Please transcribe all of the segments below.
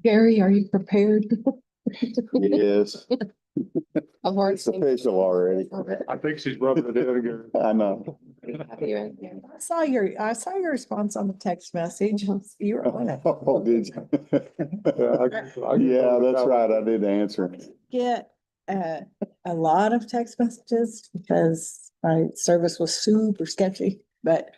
Gary, are you prepared? Yes, I've already it's official already. I think she's rubbing it in again. I know. I saw your response on the text message. You were on it. Oh, did you? I Yeah, that's right. I did answer. Get a lot of text messages because my service was super sketchy, but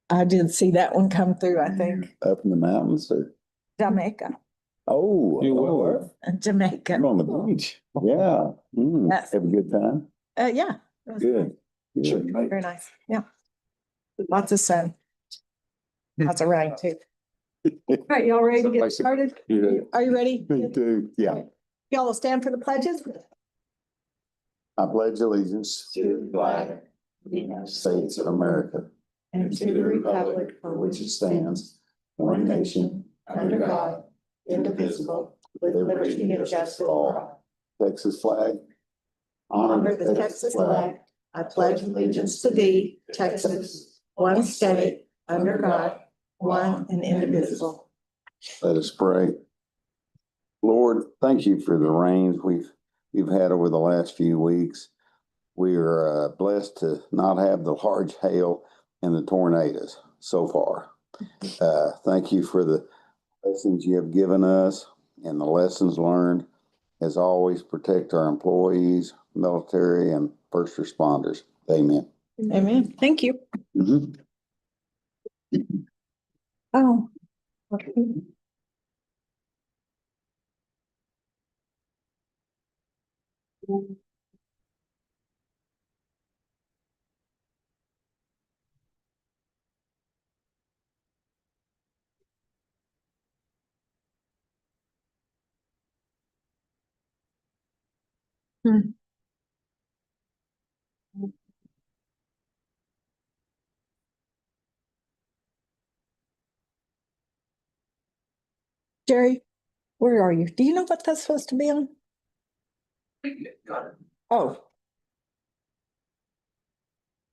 I did see that one come through, I think. Up in the mountains or? Jamaica, Oh, You what, oh, Jamaica. you're on the beach. Yeah. Mm, Yes. have a good time. Yeah. it was Good. Good. Very nice. Yeah. Lots of sun. Lots of rain too. All right, y'all ready to get started? Yeah. Are you ready? Me too. Yeah. Y'all will stand for the pledges. I pledge allegiance To the flag of the United States of America and to the republic for which it stands, one nation, under God, indivisible, with liberty and justice for all. Texas flag. Honor the Texas flag. I pledge allegiance to thee, Texas, one state, under God, one and indivisible. Let us pray. Lord, thank you for the rains we've had over the last few weeks. We are blessed to not have the large hail and the tornadoes so far. Thank you for the lessons you have given us and the lessons learned. As always, protect our employees, military, and first responders. Amen. Amen. Thank you. Mhm. Oh. Hmm. Jerry, where are you? Do you know what that's supposed to be on? Got it. Oh.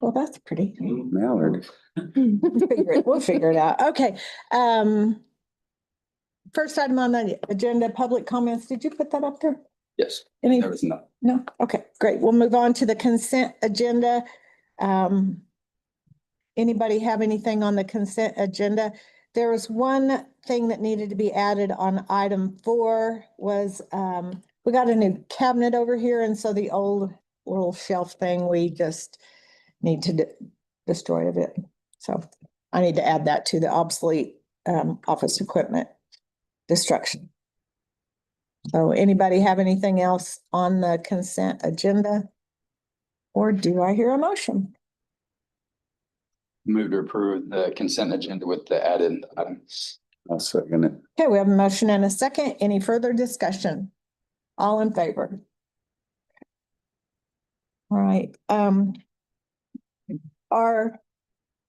Well, that's pretty. Mallard. We'll figure it out. Okay. First item on the agenda, public comments. Did you put that up there? Yes. Any? There was none. No? Okay, great. We'll move on to the consent agenda. Anybody have anything on the consent agenda? There was one thing that needed to be added on item 4 was, we got a new cabinet over here, and so the old little shelf thing, we just need to destroy a bit. So I need to add that to the obsolete office equipment destruction. So anybody have anything else on the consent agenda? Or do I hear a motion? Move to approve the consent agenda with the added items. I'll second it. Okay, we have a motion and a second. Any further discussion? All in favor? All right, our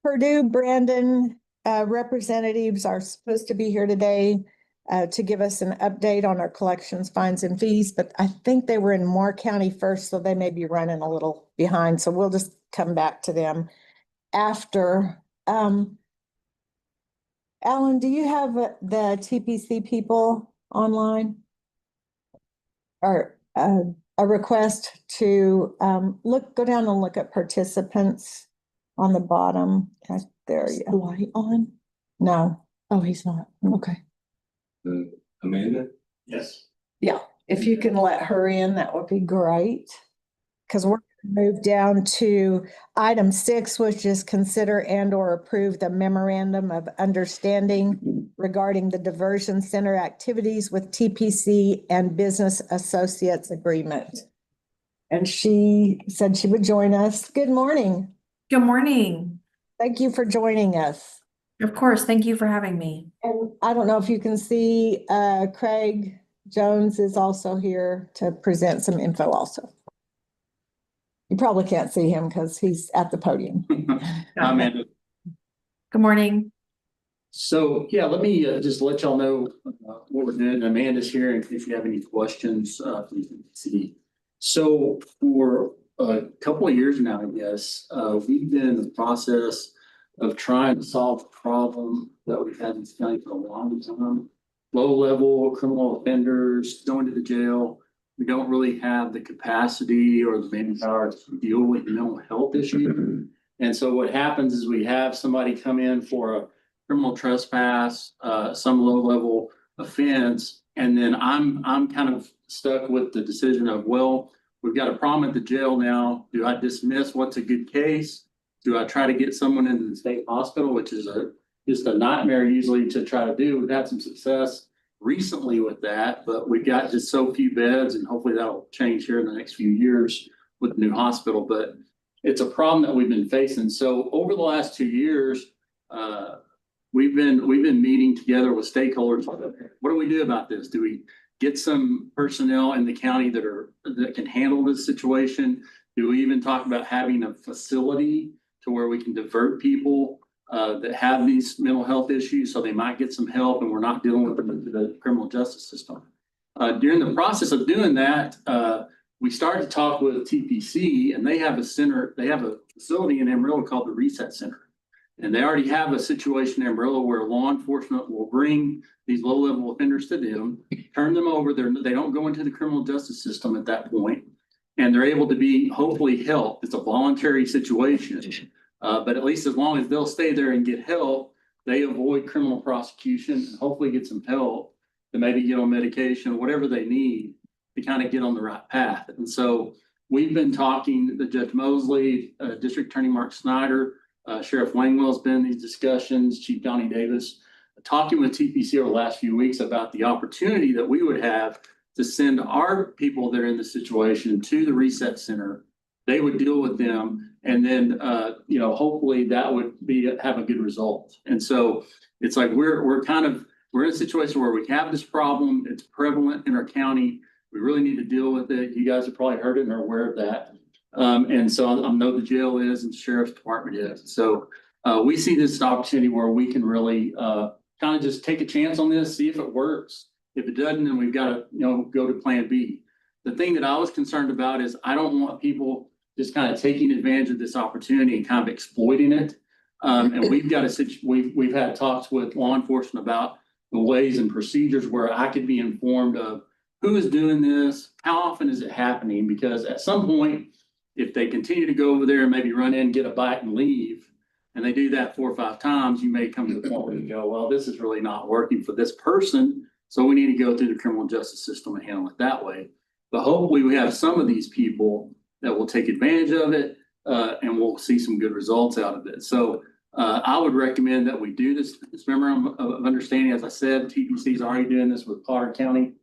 Purdue Brandon representatives are supposed to be here today to give us an update on our collections, fines and fees, but I think they were in Moore County first, so they may be running a little behind. So we'll just come back to them after. Alan, do you have the TPC people online? Or a request to go down and look at participants on the bottom. Right there. Yeah. Light on? No. Oh, he's not. Okay. Amanda? Yes. Yeah, if you can let her in, that would be great. Because we're gonna move down to item 6, which is consider and or approve the memorandum of understanding regarding the diversion center activities with TPC and business associates agreement. And she said she would join us. Good morning. Good morning. Thank you for joining us. Of course, thank you for having me. And I don't know if you can see, Craig Jones is also here to present some info also. You probably can't see him because he's at the podium. Amanda. Good morning. So, yeah, let me just let y'all know what we're doing. Amanda's here, and if you have any questions, please see. So for a couple of years now, I guess, we've been in the process of trying to solve a problem that we've had in this county for a long time. low-level criminal offenders going to the jail. We don't really have the capacity or the manpower to deal with mental health issues. And so what happens is we have somebody come in for a criminal trespass, some low-level offense, and then I'm kind of stuck with the decision of, well, we've got a problem at the jail now. Do I dismiss what's a good case? Do I try to get someone into the state hospital, which is just a nightmare usually to try to do. We've had some success recently with that, but we've got just so few beds, and hopefully that'll change here in the next few years with the new hospital. But it's a problem that we've been facing. So over the last 2 years, we've been meeting together with stakeholders. What do we do about this? Do we get some personnel in the county that can handle this situation? Do we even talk about having a facility to where we can divert people that have these mental health issues so they might get some help and we're not dealing with the criminal justice system? During the process of doing that, we started to talk with TPC, and they have a facility in Amarillo called the Reset Center. And they already have a situation in Amarillo where law enforcement will bring these low-level offenders to them, turn them over. They don't go into the criminal justice system at that point, and they're able to be hopefully helped. It's a voluntary situation, but at least as long as they'll stay there and get help, they avoid criminal prosecution and hopefully get some help to maybe get on medication, whatever they need to kind of get on the right path. And so we've been talking to Judge Mosley, District Attorney Mark Snyder, Sheriff Langwell's been in these discussions, Chief Donnie Davis, talking with TPC over the last few weeks about the opportunity that we would have to send our people that are in the situation to the Reset Center. They would deal with them, and then hopefully that would have a good result. And so it's like we're in a situation where we have this problem. It's prevalent in our county. We really need to deal with it. You guys have probably heard it and are aware of that. And so I know the jail is and the sheriff's department is. So we see this as an opportunity where we can really kind of just take a chance on this, see if it works. If it doesn't, then we've got to go to plan B. The thing that I was concerned about is I don't want people just kind of taking advantage of this opportunity and kind of exploiting it. And we've had talks with law enforcement about the ways and procedures where I could be informed of who is doing this, how often is it happening? Because at some point, if they continue to go over there and maybe run in, get a bite and leave, and they do that 4 or 5 times, you may come to the point where you go, well, this is really not working for this person. So we need to go through the criminal justice system and handle it that way. But hopefully we have some of these people that will take advantage of it, and we'll see some good results out of it. So I would recommend that we do this memorandum of understanding. As I said, TPC is already doing this with Potter County.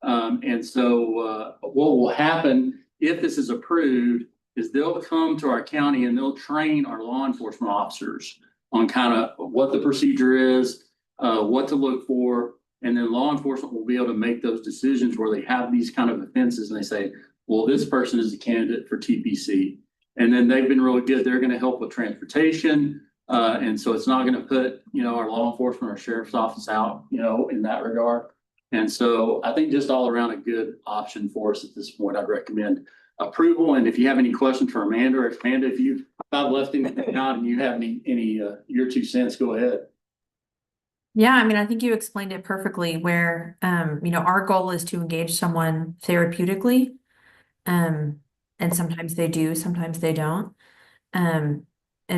And so what will happen if this is approved is they'll come to our county and they'll train our law enforcement officers on kind of what the procedure is, what to look for. And then law enforcement will be able to make those decisions where they have these kind of offenses and they say, well, this person is a candidate for TPC. And then they've been really good. They're going to help with transportation. And so it's not going to put, our law enforcement or sheriff's office out, in that regard. And so I think just all around a good option for us at this point. I'd recommend approval. And if you have any questions for Amanda, or Amanda, if I've left anything out and you have any your 2 cents, go ahead. Yeah, I mean, I think you explained it perfectly where, our goal is to engage someone therapeutically. And sometimes they do, sometimes they don't. And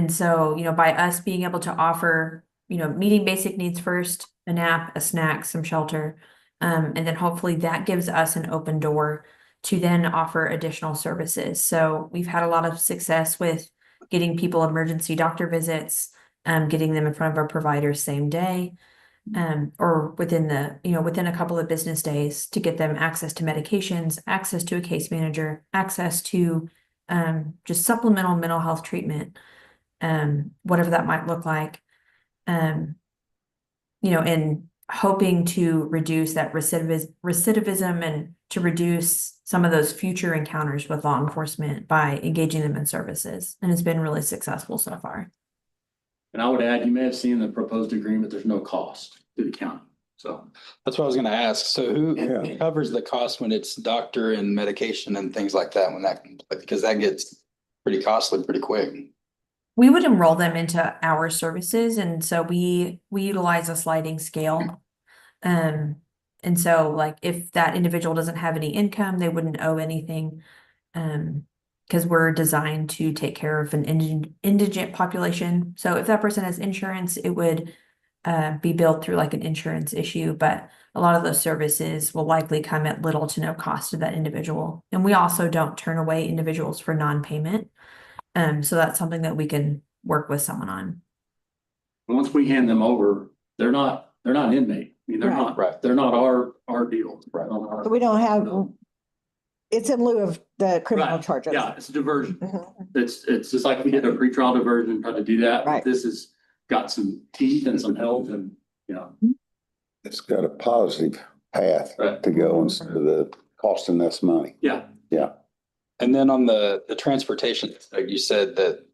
so, by us being able to offer, meeting basic needs first, a nap, a snack, some shelter, and then hopefully that gives us an open door to then offer additional services. So we've had a lot of success with getting people emergency doctor visits, getting them in front of our providers same day, or within a couple of business days to get them access to medications, access to a case manager, access to just supplemental mental health treatment, whatever that might look like. And hoping to reduce that recidivism and to reduce some of those future encounters with law enforcement by engaging them in services. And it's been really successful so far. And I would add, you may have seen the proposed agreement, there's no cost to the county. So That's what I was gonna ask. So who covers the cost when it's doctor and medication and things like that, because that gets pretty costly pretty quick? We would enroll them into our services. And so we utilize a sliding scale. And so like if that individual doesn't have any income, they wouldn't owe anything. Because we're designed to take care of an indigent population. So if that person has insurance, it would be billed through like an insurance issue, but a lot of those services will likely come at little to no cost to that individual. And we also don't turn away individuals for non-payment. So that's something that we can work with someone on. Once we hand them over, they're not inmate. I mean, Right. they're not our deal. Right. So we don't have, it's in lieu of the criminal Right. charges. Yeah, it's a diversion. Mhm. It's just like we did a pretrial diversion, try to do that. Right. This has got some teeth and some health and, you know. It's got a positive path Right. to go instead of the costing us money. Yeah. And then on the transportation, like you said that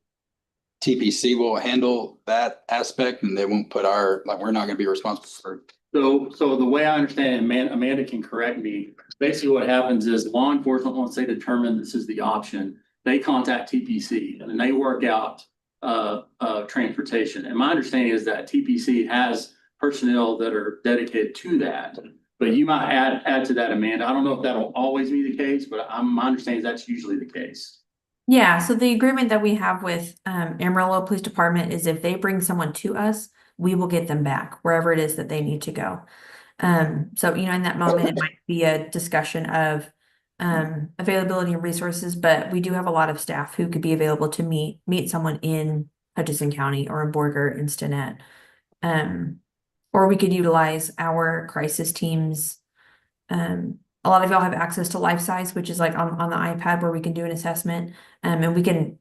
TPC will handle that aspect and they won't put we're not gonna be responsible for. So the way I understand, Amanda can correct me, basically what happens is law enforcement, once they determine this is the option, they contact TPC and then they work out transportation. And my understanding is that TPC has personnel that are dedicated to that. But you might add to that, Amanda. I don't know if that'll always be the case, but my understanding is that's usually the case. Yeah, so the agreement that we have with Amarillo Police Department is if they bring someone to us, we will get them back wherever it is that they need to go. So, you know, in that moment, it might be a discussion of availability and resources, but we do have a lot of staff who could be available to meet someone in Hutchinson County or in Borger, in Stinnett. Or we could utilize our crisis teams. A lot of y'all have access to Life Size, which is like on the iPad where we can do an assessment. And we can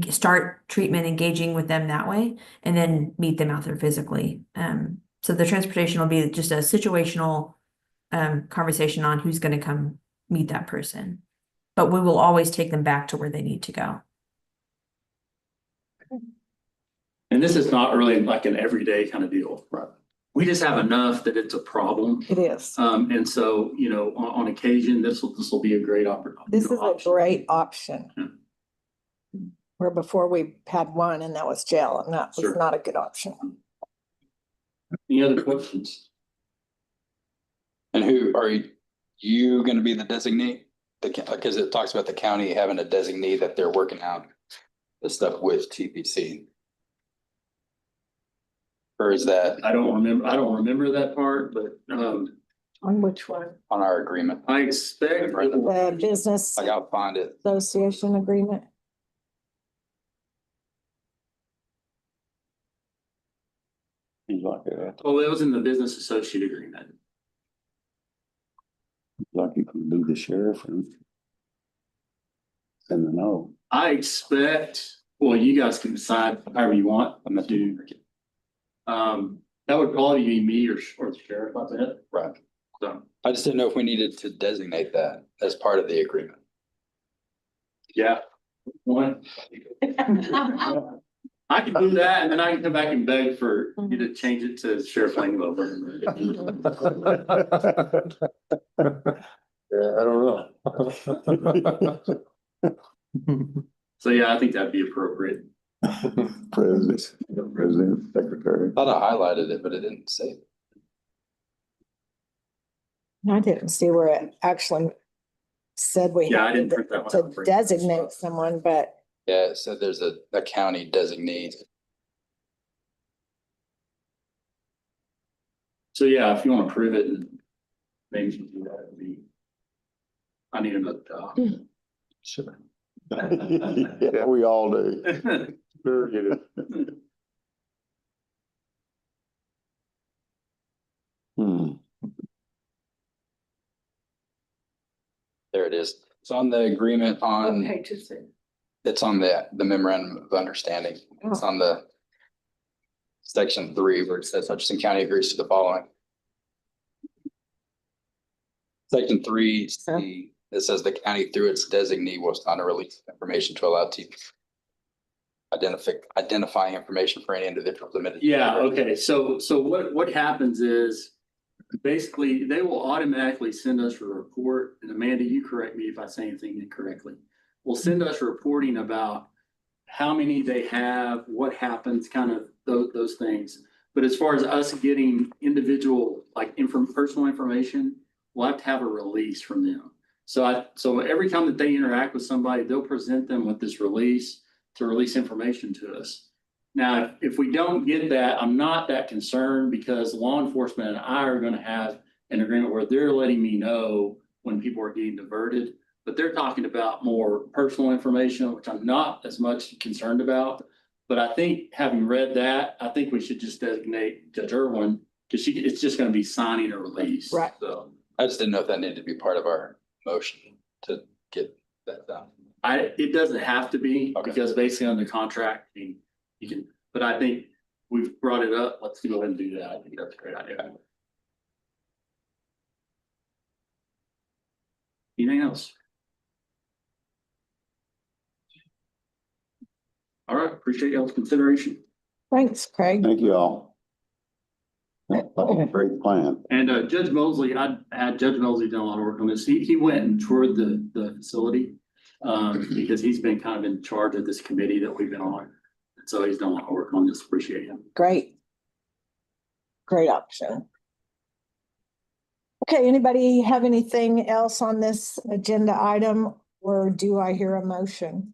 start treatment engaging with them that way and then meet them out there physically. So the transportation will be just a situational conversation on who's going to come meet that person. But we will always take them back to where they need to go. And this is not really like an everyday kind of deal. Right. We just have enough that it's a problem. It is. And so, you know, on occasion, this will be a great opportunity. This is a great option. Yeah. Where before we had one and that was jail and that was Sure. not a good option. Any other questions? And who are you gonna be the designee? Because it talks about the county having a designee that they're working out the stuff with TPC. Or is that I don't remember that part, but On which one? on our agreement? I expect. The business I gotta find it. association agreement. He's like Oh, that was in the business associate agreement. you can be the sheriff and send the note. I expect, well, you guys can decide however you want. I'm gonna do. That would probably be me or the sheriff, I bet. Right. So, I just didn't know if we needed to designate that as part of the agreement. yeah. One. I can do that and then I can come back and beg for you to change it to Sheriff Langlow. Yeah, I don't know. So, yeah, I think that'd be appropriate. President, secretary. Thought I highlighted it, but it didn't say it. I didn't see where it actually said we Yeah, I had didn't print that one out. to designate someone, but Yeah, it said there's a county designee. So, yeah, if you want to prove it and maybe you can do that, it'd be. I need another job. Sure. Yeah, we all do. Sure, get it. There it is. It's on the agreement on, pages it? it's on the memorandum of understanding. It's on the section 3 where it says Hutchinson County agrees to the following. Section 3, C, it says the county through its designee will sign a release of information to allow TP identifying information for any individual limited. Yeah, okay, so what happens is basically they will automatically send us a report, and Amanda, you correct me if I say anything incorrectly. Will send us reporting about how many they have, what happens, kind of those things. But as far as us getting individual, like personal information, we'll have to have a release from them. So every time that they interact with somebody, they'll present them with this release to release information to us. Now, if we don't get that, I'm not that concerned because law enforcement and I are gonna have an agreement where they're letting me know when people are getting diverted. But they're talking about more personal information, which I'm not as much concerned about. But I think having read that, I think we should just designate Judge Irwin, because it's just gonna be signing a release. Right. So I just didn't know if that needed to be part of our motion to get that done. It doesn't have to be, Okay. because basically on the contract, I mean, you can, but I think we've brought it up. Let's go ahead and do that. I think that's a great idea. Anything else? All right, appreciate y'all's consideration. Thanks, Craig. Thank you all. That's a great plan. And Judge Mosley, I had Judge Mosley done a lot of work on this. He went and toured the facility. Because he's been kind of in charge of this committee that we've been on. And so he's done a lot of work on this. Appreciate him. Great. Great option. Okay, anybody have anything else on this agenda item, or do I hear a motion?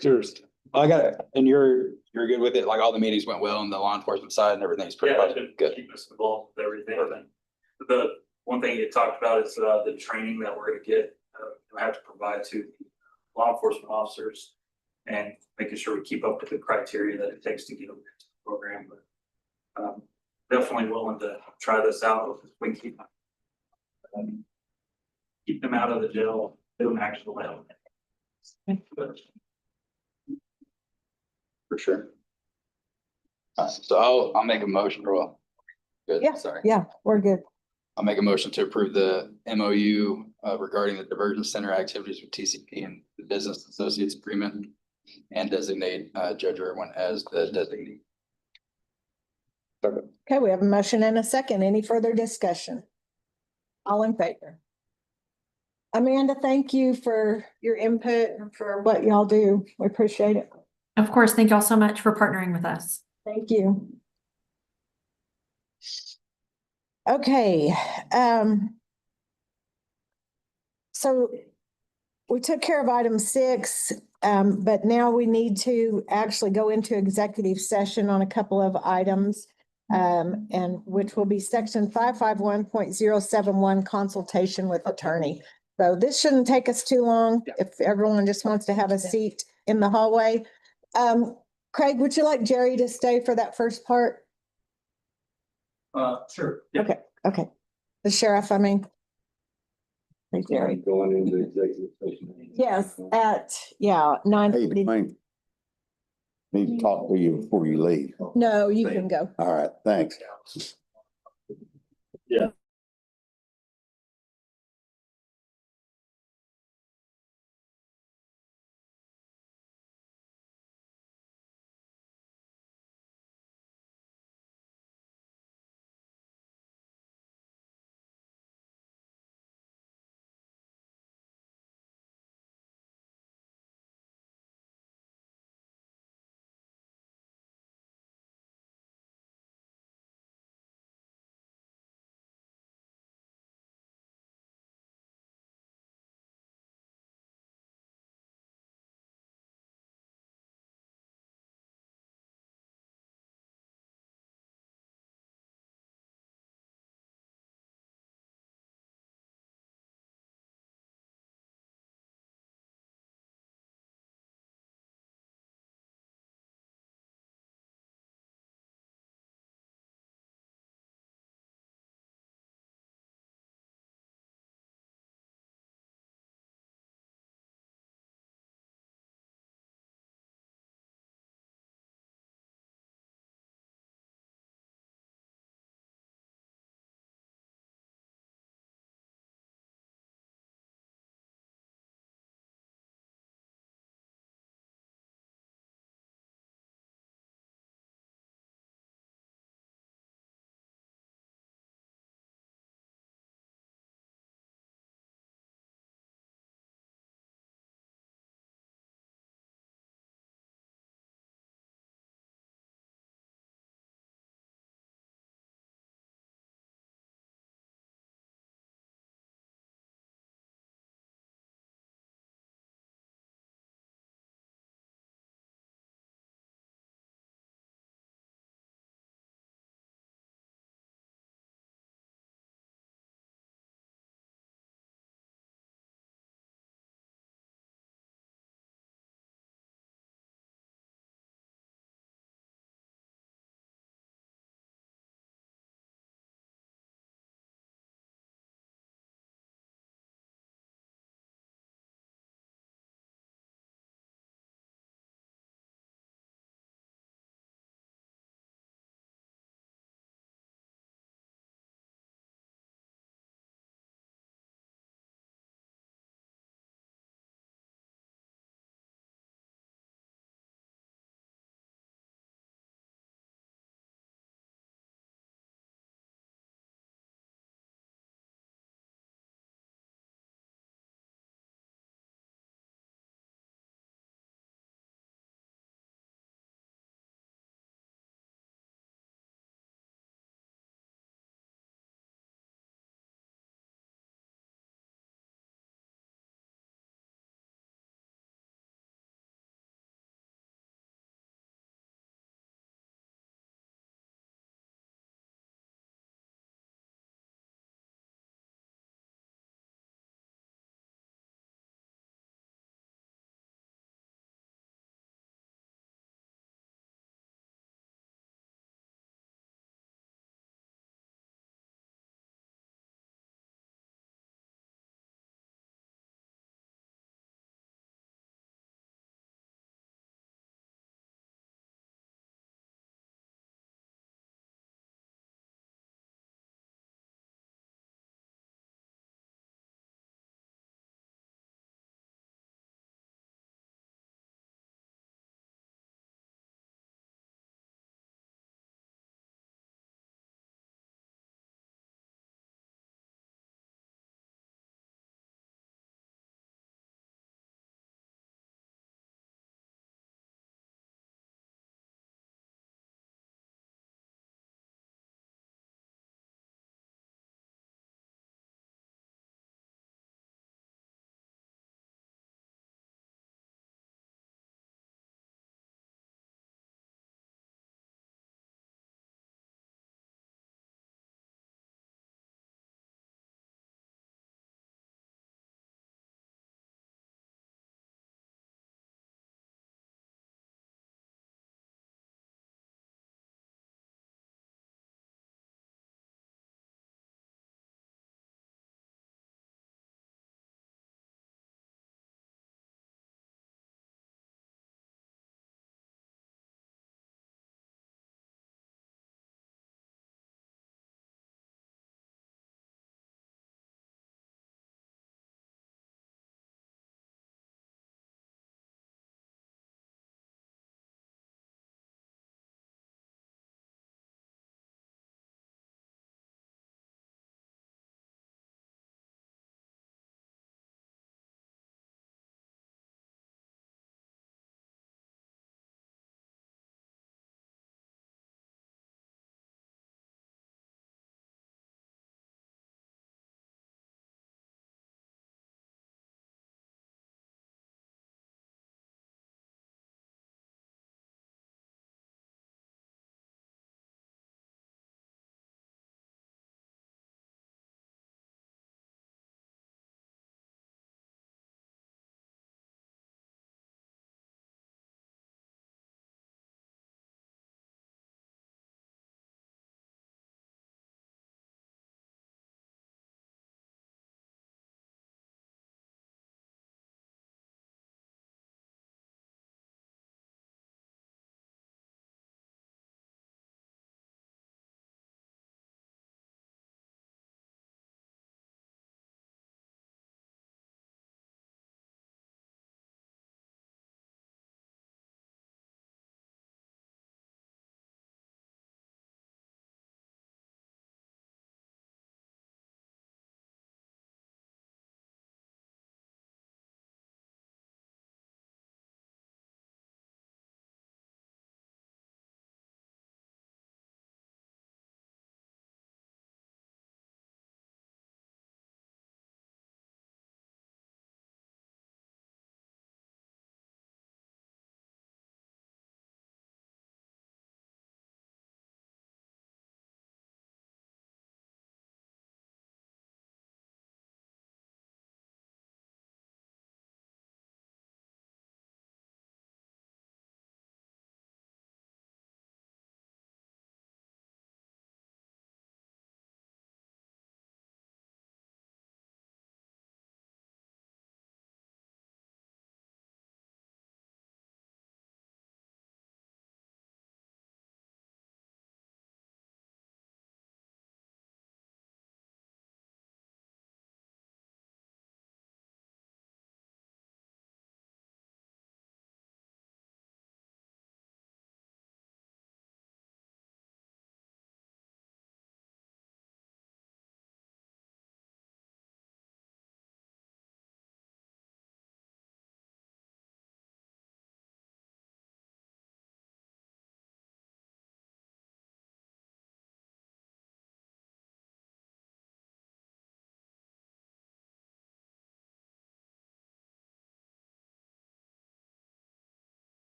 Cheers. I got it. And you're good with it? Like all the meetings went well on the law enforcement side and everything's pretty Yeah, positive? Good. keep us involved with everything. The one thing you talked about is the training that we're gonna get, we have to provide to law enforcement officers and making sure we keep up with the criteria that it takes to get them into the program. But definitely willing to try this out. If we keep them out of the jail, doing actual help. For sure. So I'll make a motion, or well. Good, Yeah. sorry. Yeah, we're good. I'll make a motion to approve the MOU regarding the diversion center activities with TCP and the Business Associates Agreement and designate Judge Irwin as the designee. Okay, we have a motion and a second. Any further discussion? All in favor? Amanda, thank you for your input and for what y'all do. We appreciate it. Of course, thank y'all so much for partnering with us. Thank you. Okay, so we took care of item 6, but now we need to actually go into executive session on a couple of items. And which will be section 551.071 consultation with attorney. So this shouldn't take us too long if everyone just wants to have a seat in the hallway. Craig, would you like Jerry to stay for that first part? Sure. Okay. The sheriff, I mean. Hey, Jerry. Going into executive session. Yes, at, 9. Hey, Dwayne. Need to talk to you before you leave. No, you can go. All right, thanks.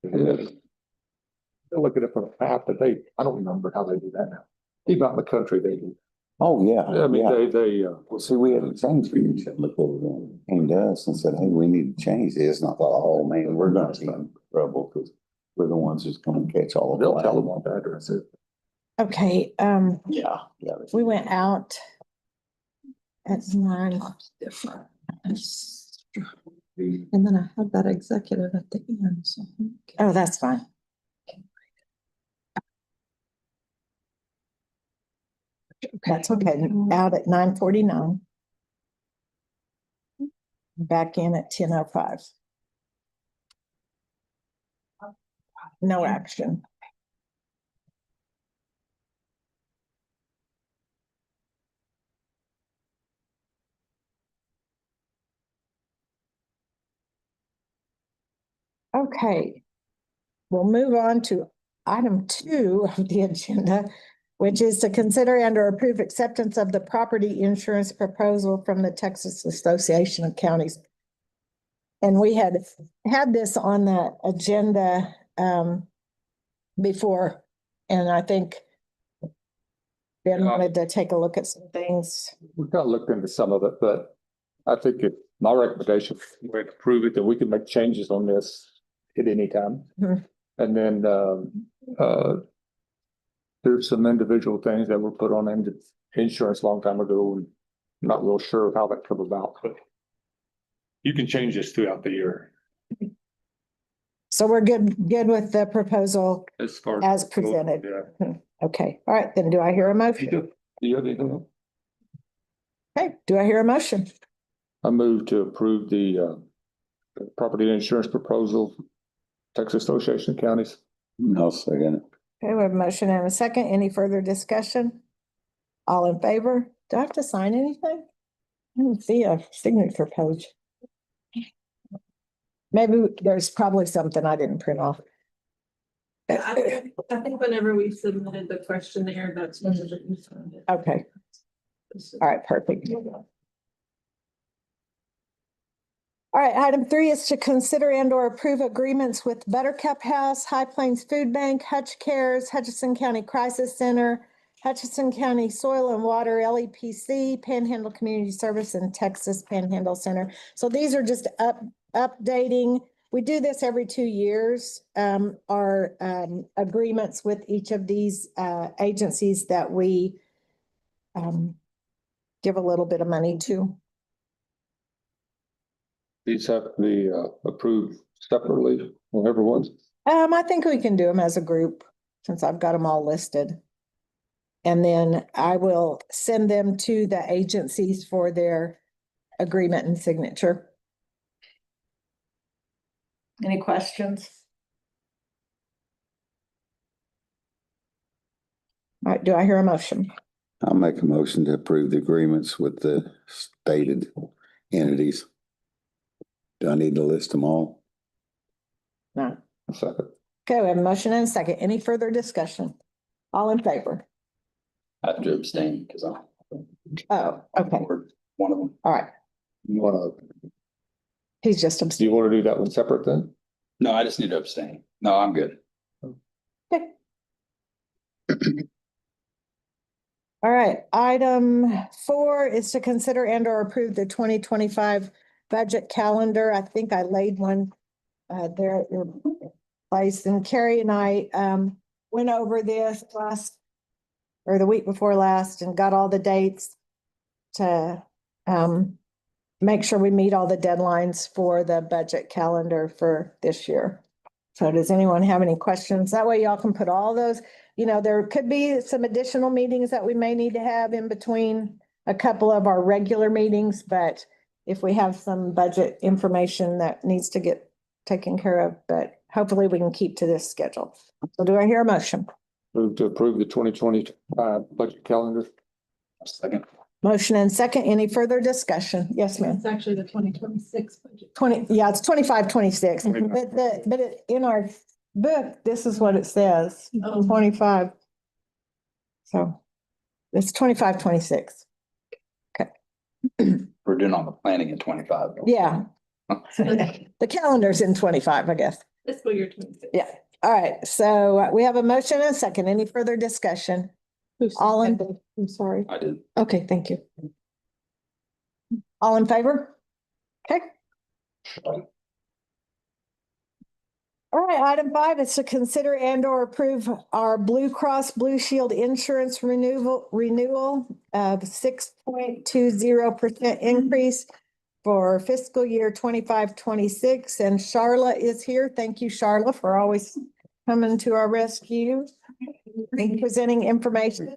They're looking at from a map, but I don't remember how they do that now. Even out in the country, they do. Oh, yeah. I mean, yeah. they, Well, see, we had a change for you, look over there, came to us and said, hey, we need to change this. And I thought, oh, man, we're gonna be in trouble because we're the ones that's gonna catch all of they'll tell them it. what the address is. Okay, Yeah. we went out at 9. Different. And then I had that executive at the end, so. Oh, that's fine. That's okay. Out at 9:49. Back in at 10:05. No action. Okay. We'll move on to item 2 of the agenda, which is to consider and or approve acceptance of the property insurance proposal from the Texas Association of Counties. And we had this on the agenda before, and I think Ben wanted to take a look at some things. We kind of looked into some of it, but I think my recommendation, we approve it, that we can make changes on this at any time. Mhm. And then, there's some individual things that were put on insurance a long time ago, and I'm not real sure of how that came about, but you can change this throughout the year So we're good with the proposal as far as presented. Yeah. Okay, all right, then do I hear a motion? Do you have anything else? Okay, do I hear a motion? I move to approve the property insurance proposal, Texas Association of Counties. No, second. Okay, we have a motion and a second. Any further discussion? All in favor? Do I have to sign anything? I didn't see a signature page. Maybe there's probably something I didn't print off. I think whenever we submitted the questionnaire, that's when you signed it. Okay, all right, perfect. All right, item 3 is to consider and or approve agreements with Buttercup House, High Plains Food Bank, Hutch Cares, Hutchinson County Crisis Center, Hutchinson County Soil and Water, LEPC, Panhandle Community Service, and Texas Panhandle Center. So these are just updating. We do this every 2 years, our agreements with each of these agencies that we give a little bit of money to. These have to be approved separately, whatever ones. I think we can do them as a group since I've got them all listed. And then I will send them to the agencies for their agreement and signature. Any questions? All right, do I hear a motion? I'll make a motion to approve the agreements with the stated entities. Do I need to list them all? No. A second. Okay, we have a motion and a second. Any further discussion? All in favor? I have to abstain because I'm. Oh, okay. One of them. All right. You wanna, He's just do you abstaining. wanna do that one separate then? No, I just need to abstain. No, I'm good. Okay. All right, item 4 is to consider and or approve the 2025 budget calendar. I think I laid one there at your place, and Carrie and I went over this the week before last and got all the dates to make sure we meet all the deadlines for the budget calendar for this year. So does anyone have any questions? That way y'all can put all those, there could be some additional meetings that we may need to have in between a couple of our regular meetings, but if we have some budget information that needs to get taken care of, but hopefully we can keep to this schedule. So do I hear a motion? Move to approve the 2025 budget calendar. Second. Motion and second. Any further discussion? Yes, ma'am. It's actually the 2026 budget. 25, 26, but in our book, this is what it says, Oh. 25. So it's 25, 26. We're doing all the planning in 25. Yeah. The calendar's in 25, I guess. Fiscal year 26. Yeah. All right, so we have a motion and a second. Any further discussion? All in, I'm sorry. I did. Okay, thank you. All in favor? Okay. All right, item 5 is to consider and or approve our Blue Cross Blue Shield insurance renewal of 6.20% increase for fiscal year 25-26. And Charla is here. Thank you, Charla, for always coming to our rescue and presenting information.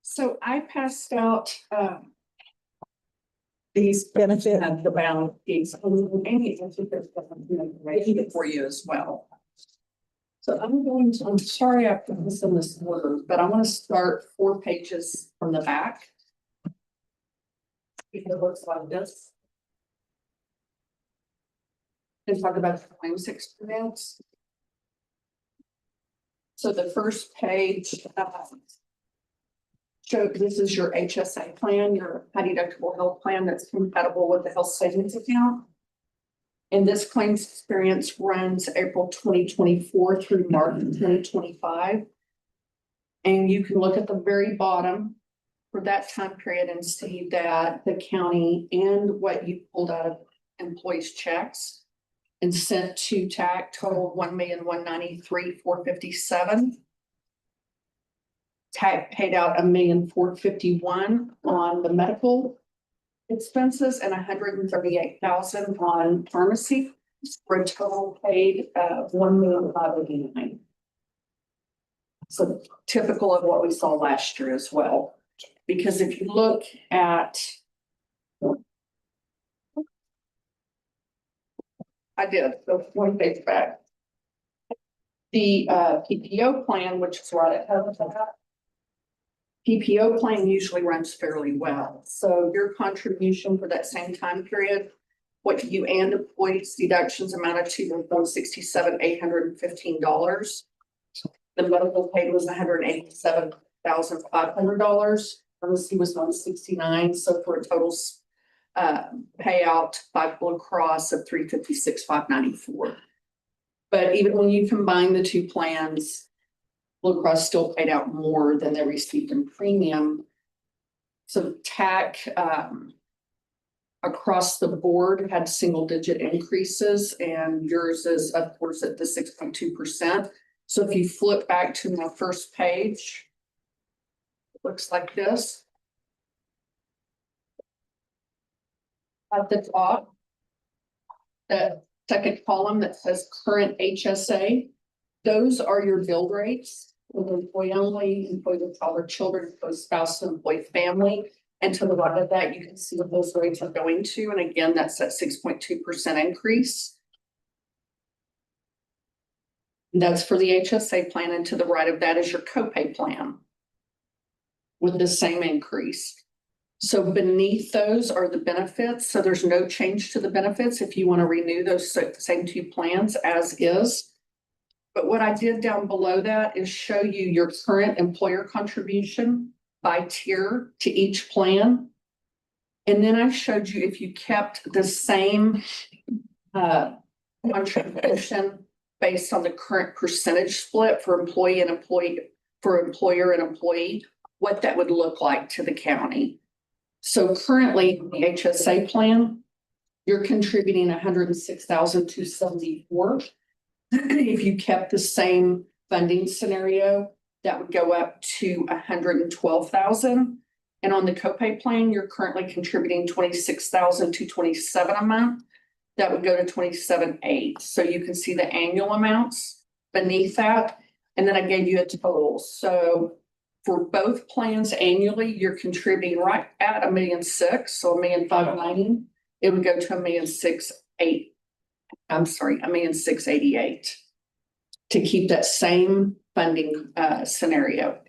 So I passed out, these benefits and the balance sheets, Amy, I think there's information for you as well. So I'm sorry I put this in this order, but I want to start 4 pages from the back. It looks like this. And talk about the claims experience. So the first page, so this is your HSA plan, your high deductible health plan that's compatible with the health savings account. And this claims experience runs April 2024 through March 2025. And you can look at the very bottom for that time period and see that the county and what you pulled out of employees' checks and sent to TAC total $1,193,457. TAC paid out $1,451,000 on the medical expenses and $138,000 on pharmacy, for a total paid of $1,589,000. So typical of what we saw last year as well. Because if you look at, I did, so 1 page back. The PPO plan, which is right at that. PPO plan usually runs fairly well. So your contribution for that same time period, what you and employees deductions amounted to $167,815. The medical paid was $187,500. Pharmacy was $169,000. So for a total payout by Blue Cross of $356,594. But even when you combine the 2 plans, Blue Cross still paid out more than they received in premium. So TAC across the board had single-digit increases, and yours is, of course, at the 6.2%. So if you flip back to my first page, it looks like this. At the top, the second column that says current HSA, those are your bill rates with employee only, employee with child or children, employee spouse, and employee family. And to the right of that, you can see what those rates are going to. And again, that's that 6.2% increase. And that's for the HSA plan. And to the right of that is your copay plan with the same increase. So beneath those are the benefits. So there's no change to the benefits if you want to renew those same 2 plans as is. But what I did down below that is show you your current employer contribution by tier to each plan. And then I showed you if you kept the same contribution based on the current percentage split for employee and employee, for employer and employee, what that would look like to the county. So currently the HSA plan, you're contributing $106,274. If you kept the same funding scenario, that would go up to $112,000. And on the copay plan, you're currently contributing $26,227 a month. That would go to $27,800. So you can see the annual amounts beneath that. And then I gave you a total. So for both plans annually, you're contributing right at $1,600,000, so $1,590,000. It would go to $1,688,000 to keep that same funding scenario.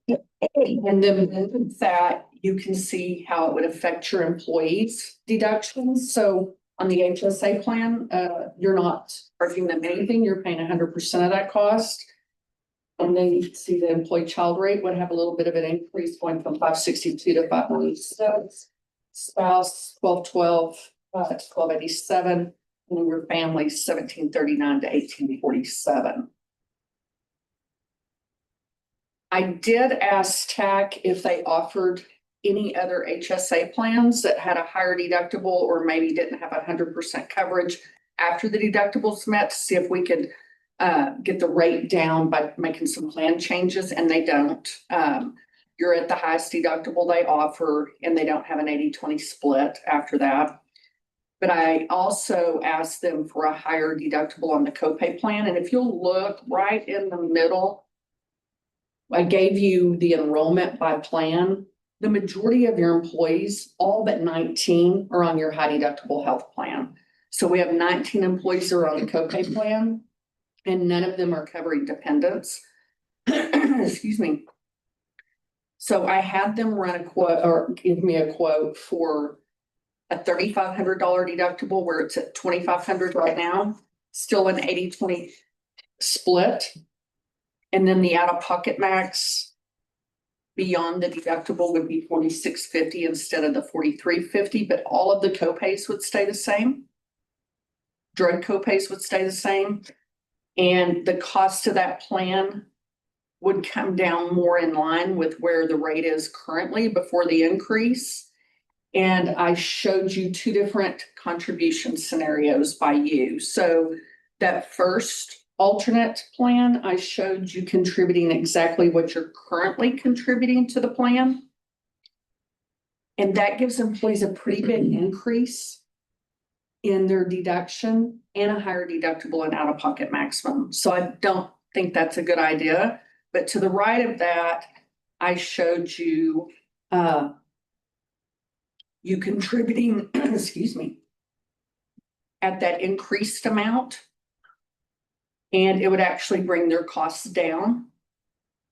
And then with that, you can see how it would affect your employees' deductions. So on the HSA plan, you're not charging them anything. You're paying 100% of that cost. And then you can see the employee child rate would have a little bit of an increase going from 562 to 597. Spouse 1212 to 1287. And then your family 1739 to 1847. I did ask TAC if they offered any other HSA plans that had a higher deductible or maybe didn't have 100% coverage after the deductibles met to see if we could get the rate down by making some plan changes, and they don't. You're at the highest deductible they offer, and they don't have an 80-20 split after that. But I also asked them for a higher deductible on the copay plan, and if you'll look right in the middle, I gave you the enrollment by plan. The majority of your employees, all but 19, are on your high deductible health plan. So we have 19 employees that are on the copay plan, and none of them are covering dependents. Excuse me. So I had them run a quote or give me a quote for a $3,500 deductible where it's at $2,500 right now, still an 80-20 split. And then the out-of-pocket max beyond the deductible would be $4,650 instead of the $4,350, but all of the copays would stay the same. Drug copays would stay the same. And the cost of that plan would come down more in line with where the rate is currently before the increase. And I showed you two different contribution scenarios by you. So that first alternate plan, I showed you contributing exactly what you're currently contributing to the plan. And that gives employees a pretty big increase in their deduction and a higher deductible and out-of-pocket maximum. So I don't think that's a good idea. But to the right of that, I showed you you contributing, excuse me, at that increased amount. And it would actually bring their costs down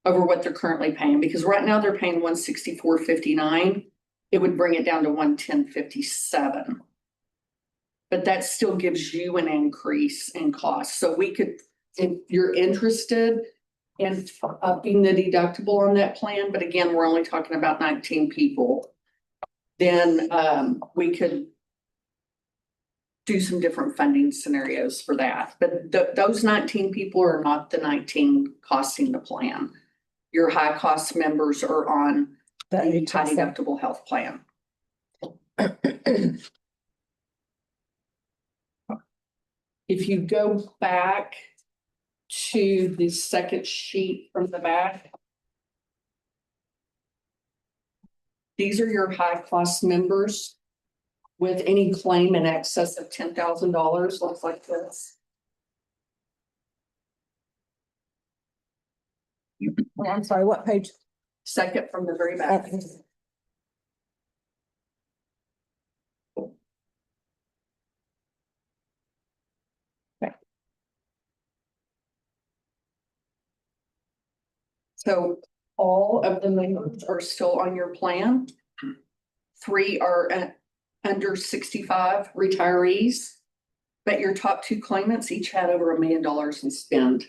over what they're currently paying, because right now they're paying $164.59. It would bring it down to $110.57. But that still gives you an increase in cost. So we could, if you're interested in upping the deductible on that plan, but again, we're only talking about 19 people, then we could do some different funding scenarios for that. But those 19 people are not the 19 costing the plan. Your high cost members are on the high deductible health plan. If you go back to the second sheet from the back, these are your high cost members with any claim in excess of $10,000, looks like this. I'm sorry, what page? Second from the very back. Okay. So all of the members are still on your plan. 3 are under 65 retirees, but your top 2 claimants each had over $1 million in spend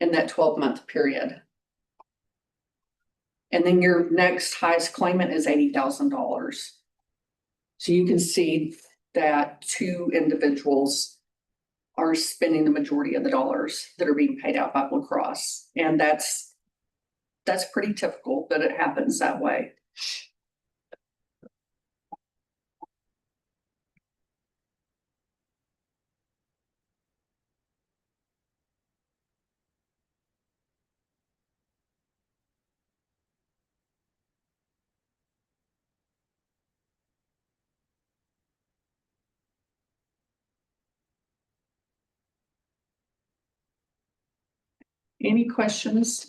in that 12-month period. And then your next highest claimant is $80,000. So you can see that 2 individuals are spending the majority of the dollars that are being paid out by Blue Cross. And that's pretty typical that it happens that way. Any questions?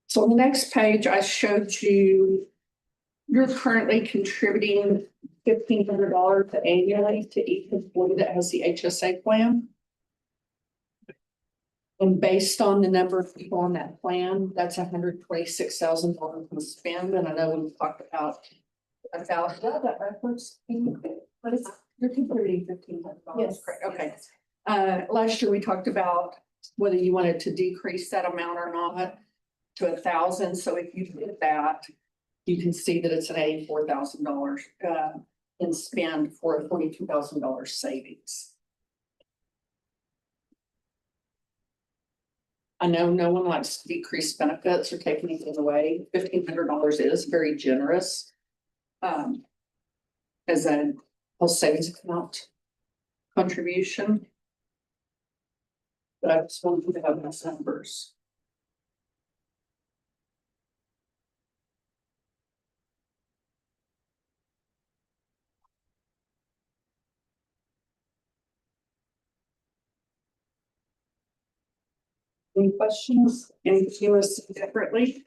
So on the next page, I showed you, you're currently contributing $1,500 annually to each employee that has the HSA plan. And based on the number of people on that plan, that's $126,000 to spend. And I know we've talked about that reference. What is You're contributing $1,500. Yes. Great, okay. Last year we talked about whether you wanted to decrease that amount or not to 1,000. So if you did that, you can see that it's an $84,000 in spend for a $42,000 savings. I know no one likes to decrease benefits or take anything away. $1,500 is very generous. As a health savings account contribution. But I just wanted to have those numbers. Any questions? Any viewers separately?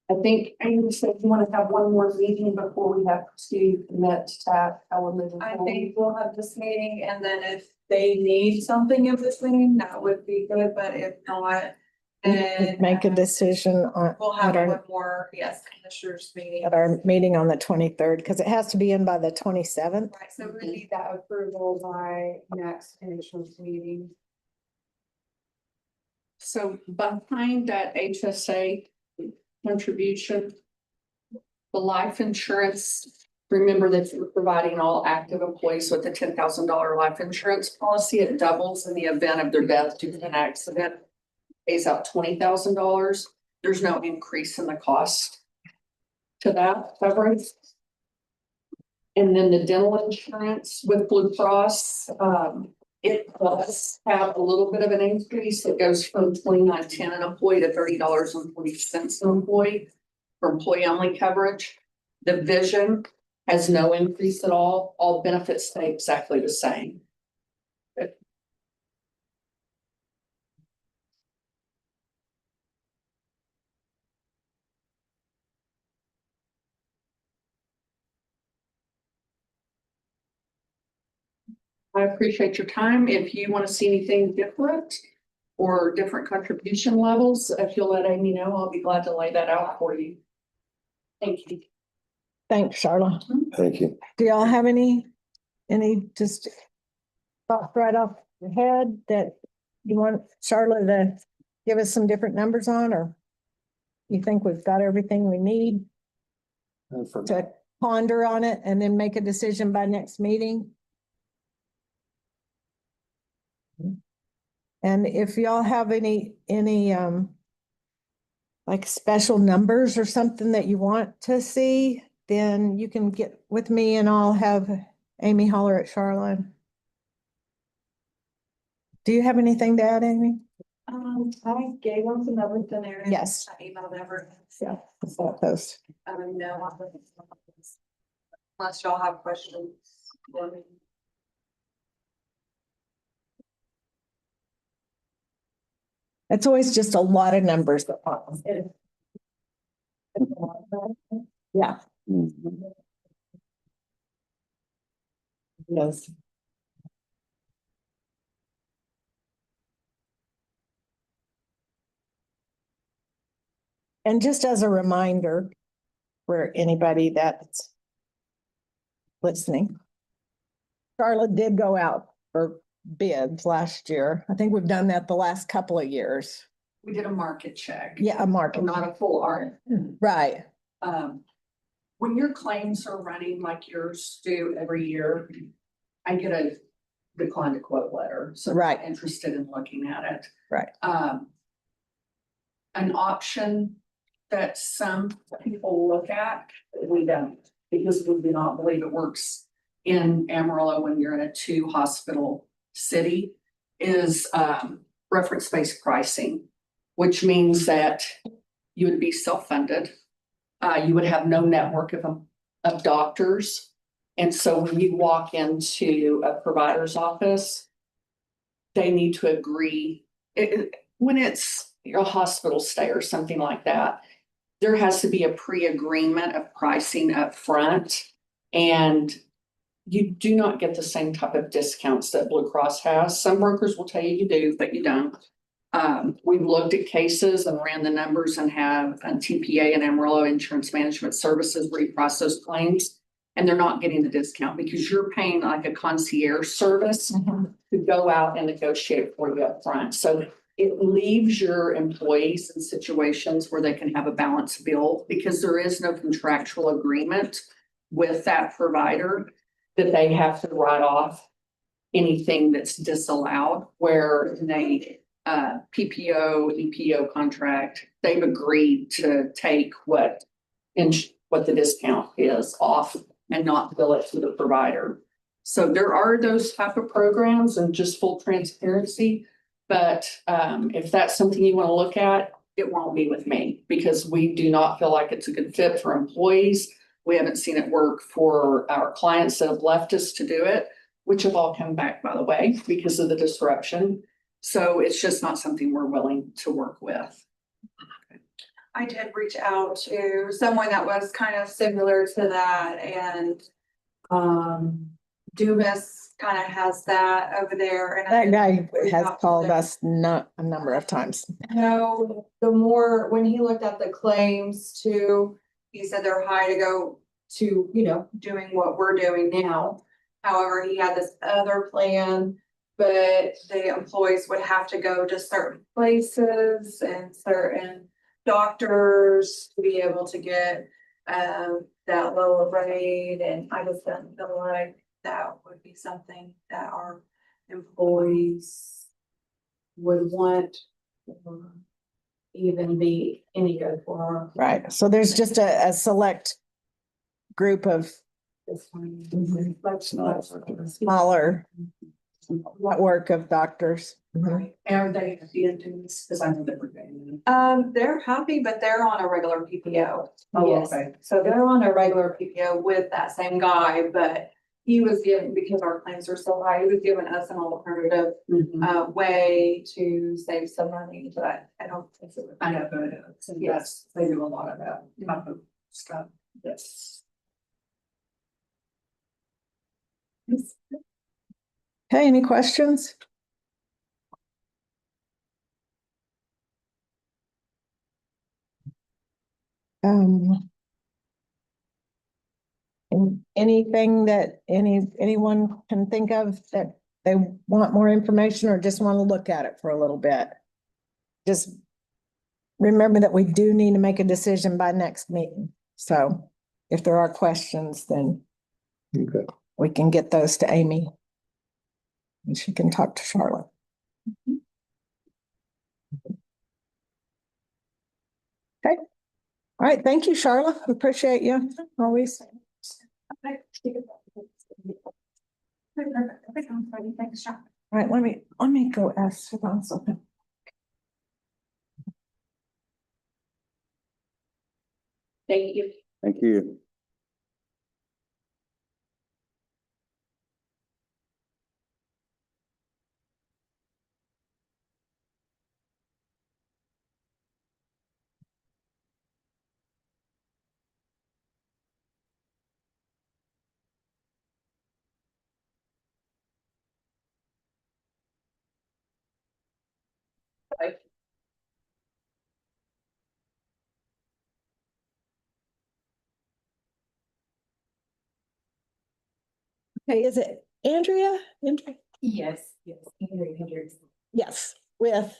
I think Amy said you want to have one more meeting before we have to commit to that. How we're moving I forward. think we'll have this meeting and then if they need something in between, that would be good, but if not, then. Make a decision on, We'll have at our, one more, yes, commissioners meeting. at our meeting on the 23rd, because it has to be in by the 27th. Right, so we need that approval by next commissioners meeting. So behind that HSA contribution, the life insurance, remember that you're providing all active employees with a $10,000 life insurance policy. It doubles in the event of their death due to an accident, pays out $20,000. There's no increase in the cost to that coverage. And then the dental insurance with Blue Cross, it does have a little bit of an increase. It goes from $29.10 an employee to $30.40 an employee for employee only coverage. The vision has no increase at all. All benefits stay exactly the same. I appreciate your time. If you want to see anything different or different contribution levels, if you'll let Amy know, I'll be glad to lay that out for you. Thank you. Thanks, Charlotte. Thank you. Do y'all have any just thoughts right off your head that you want Charlotte to give us some different numbers on, or you think we've got everything we need to ponder on it and then make a decision by next meeting? And if y'all have any like special numbers or something that you want to see, then you can get with me and I'll have Amy holler at Charlotte. Do you have anything to add, Amy? I gave them some everything there. Yes. I emailed everything. Yeah. Those. No, unless y'all have questions. It's always just a lot of numbers that pop. Yeah. Yes. And just as a reminder for anybody that's listening, Charlotte did go out for bids last year. I think we've done that the last couple of years. We did a market check. Yeah, a market. Not a full art. Right. When your claims are running like yours do every year, I get a decline to quote letter. So Right. I'm interested in looking at it. Right. An option that some people look at, we don't, because we do not believe it works in Amarillo when you're in a 2-hospital city, is reference-based pricing, which means that you would be self-funded. You would have no network of doctors. And so when you walk into a provider's office, they need to agree. When it's a hospital stay or something like that, there has to be a pre-agreement of pricing up front. And you do not get the same type of discounts that Blue Cross has. Some brokers will tell you you do, but you don't. We've looked at cases and ran the numbers and have a TPA and Amarillo Insurance Management Services reprice those claims. and they're not getting the discount because you're paying like a concierge service to go out and negotiate for you up front. So it leaves your employees in situations where they can have a balanced bill because there is no contractual agreement with that provider that they have to write off anything that's disallowed, where they PPO, EPO contract, they've agreed to take what the discount is off and not bill it to the provider. So there are those type of programs and just full transparency. But if that's something you want to look at, it won't be with me because we do not feel like it's a good fit for employees. We haven't seen it work for our clients that have left us to do it, which have all come back, by the way, because of the disruption. So it's just not something we're willing to work with. I did reach out to someone that was kind of similar to that and Dumas kind of has that over there. And That guy reached has out to called them. us not a number of times. No, the more, when he looked at the claims too, he said they're high to go to, you know, doing what we're doing now. However, he had this other plan, but the employees would have to go to certain places and certain doctors to be able to get that lower rate. And I just don't feel like that would be something that our employees would want or even be any good for. Right. So there's just a select group of smaller network of doctors. Right. Are they doing this? Because I know that we're getting. They're happy, but they're on a regular PPO. Oh, Yes. okay. So they're on a regular PPO with that same guy, but he was given, because our claims are so high, he was giving us an alternative way to save some money, but I don't think it would. I know, but yes, they do a lot of that type of stuff. Yes. Okay, any questions? Anything that anyone can think of that they want more information or just want to look at it for a little bit? Just remember that we do need to make a decision by next meeting. So if there are questions, then Okay. we can get those to Amy. And she can talk to Charlotte. Okay. All right. Thank you, Charlotte. Appreciate you always. Thanks, John. All right, let me go ask Siobhan something. Thank you. Thank you. Okay, is it Andrea? Yes. Yes, with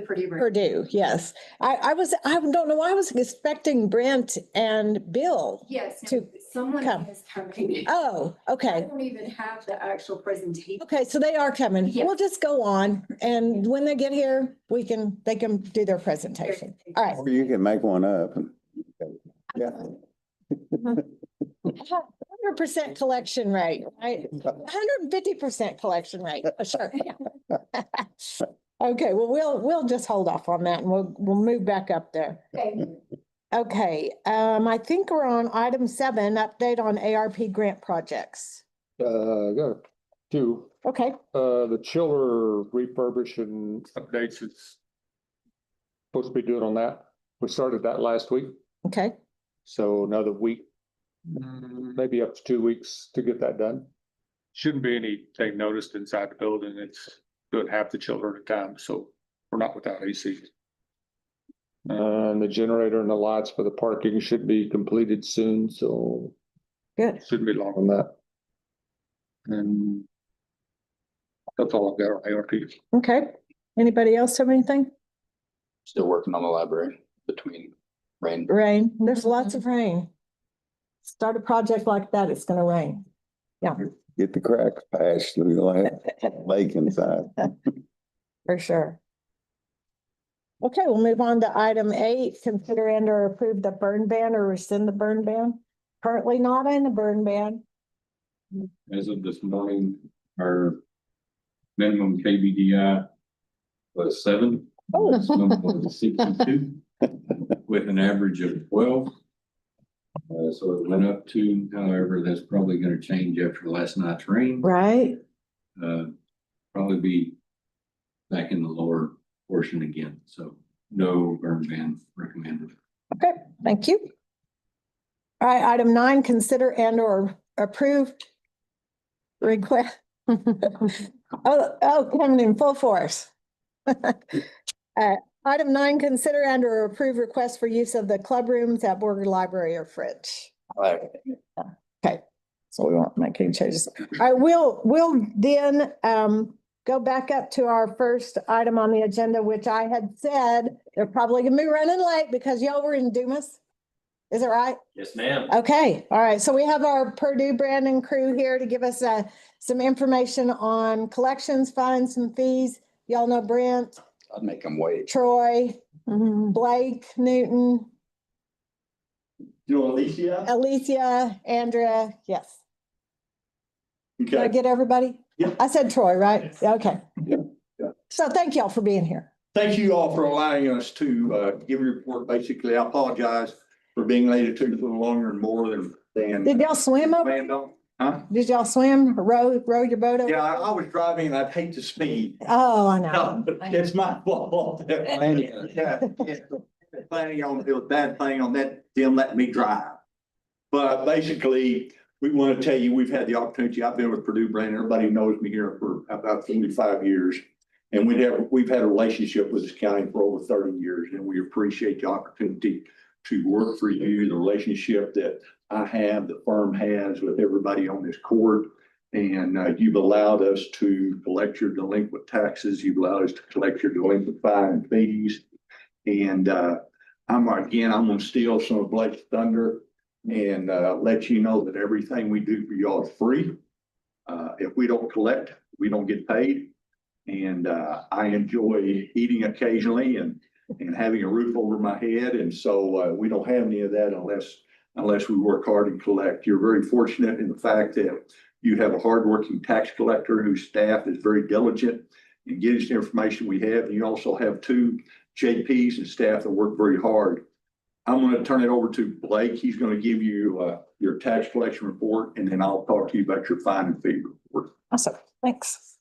Purdue. Purdue, yes. I don't know why I was expecting Brent and Bill. Yes, To someone come. is coming. Oh, I okay. don't even have the actual presentation. Okay, so they are coming. Yeah. We'll just go on and when they get here, they can do their presentation. All right. Or you can make one up. Yeah. 100% collection rate, right? 150% collection rate, sure. Okay, well, we'll just hold off on that and we'll move back up there. Okay. Okay, I think we're on item 7, update on ARP grant projects. Got two. Okay, The chiller refurbish and updates is supposed to be doing on that. We started that last week, okay, so another week, maybe up to 2 weeks to get that done. Shouldn't be anything noticed inside the building. It's doing half the chiller at a time, so we're not without AC. And the generator and the lights for the parking should be completed soon, so Good. Shouldn't be long on that. And that's all I've got on ARP. Okay. Anybody else have anything? Still working on the library between rain. Rain. There's lots of rain. Start a project like that, it's gonna rain. Yeah, Get the cracks patched through the lake inside. for sure. Okay, we'll move on to item 8, consider and or approve the burn ban or rescind the burn ban. Currently not in a burn ban. As of this morning, our minimum KBDI was 7. Oh. Maximum was 62, with an average of 12. So it went up to, however, that's probably gonna change after last night's rain. Right, Probably be back in the lower portion again, so no burn ban recommended. okay, thank you. All right, item 9, consider and or approve request. Coming in full force. Item 9, consider and or approve request for use of the club rooms at Borger Library or Fridge. Okay, so we won't make any changes. All right, we'll then go back up to our first item on the agenda, which I had said they're probably gonna be running late because y'all were in Dumas. Is it right? Yes, ma'am. Okay, all right. So we have our Purdue Brandon crew here to give us some information on collections, fines, and fees. Y'all know Brent, I'd make them wait. Troy, Blake, Newton, You know, Alicia? Alicia, Andrea. Yes. Did I Okay. get everybody? Yeah. I said Troy, right? Okay. Yeah. So thank y'all for being here. Thank you all for allowing us to give a report. Basically, I apologize for being late. It took a little longer and more than. Did y'all swim over? Planned on. Huh? Did y'all swim, or row your boat over? Yeah, I was driving and I'd hate to speed. Oh, I know. It's my fault. Yeah, planning on, it was bad planning on that, them letting me drive. But basically, we want to tell you, we've had the opportunity, I've been with Purdue Brandon, everybody knows me here for about 45 years. And we've had a relationship with this county for over 30 years, and we appreciate the opportunity to work for you, the relationship that I have, the firm has with everybody on this court. And you've allowed us to collect your delinquent taxes. You've allowed us to collect your delinquent fine and fees. And I'm gonna steal some of Blake's thunder and let you know that everything we do for y'all is free. If we don't collect, we don't get paid. And I enjoy eating occasionally and having a roof over my head. And so we don't have any of that unless we work hard and collect. You're very fortunate in the fact that you have a hardworking tax collector whose staff is very diligent in getting us the information we have. And you also have 2 JPs and staff that work very hard. I'm going to turn it over to Blake. He's going to give you your tax collection report, and then I'll talk to you about your fine and fee report. Awesome. Thanks.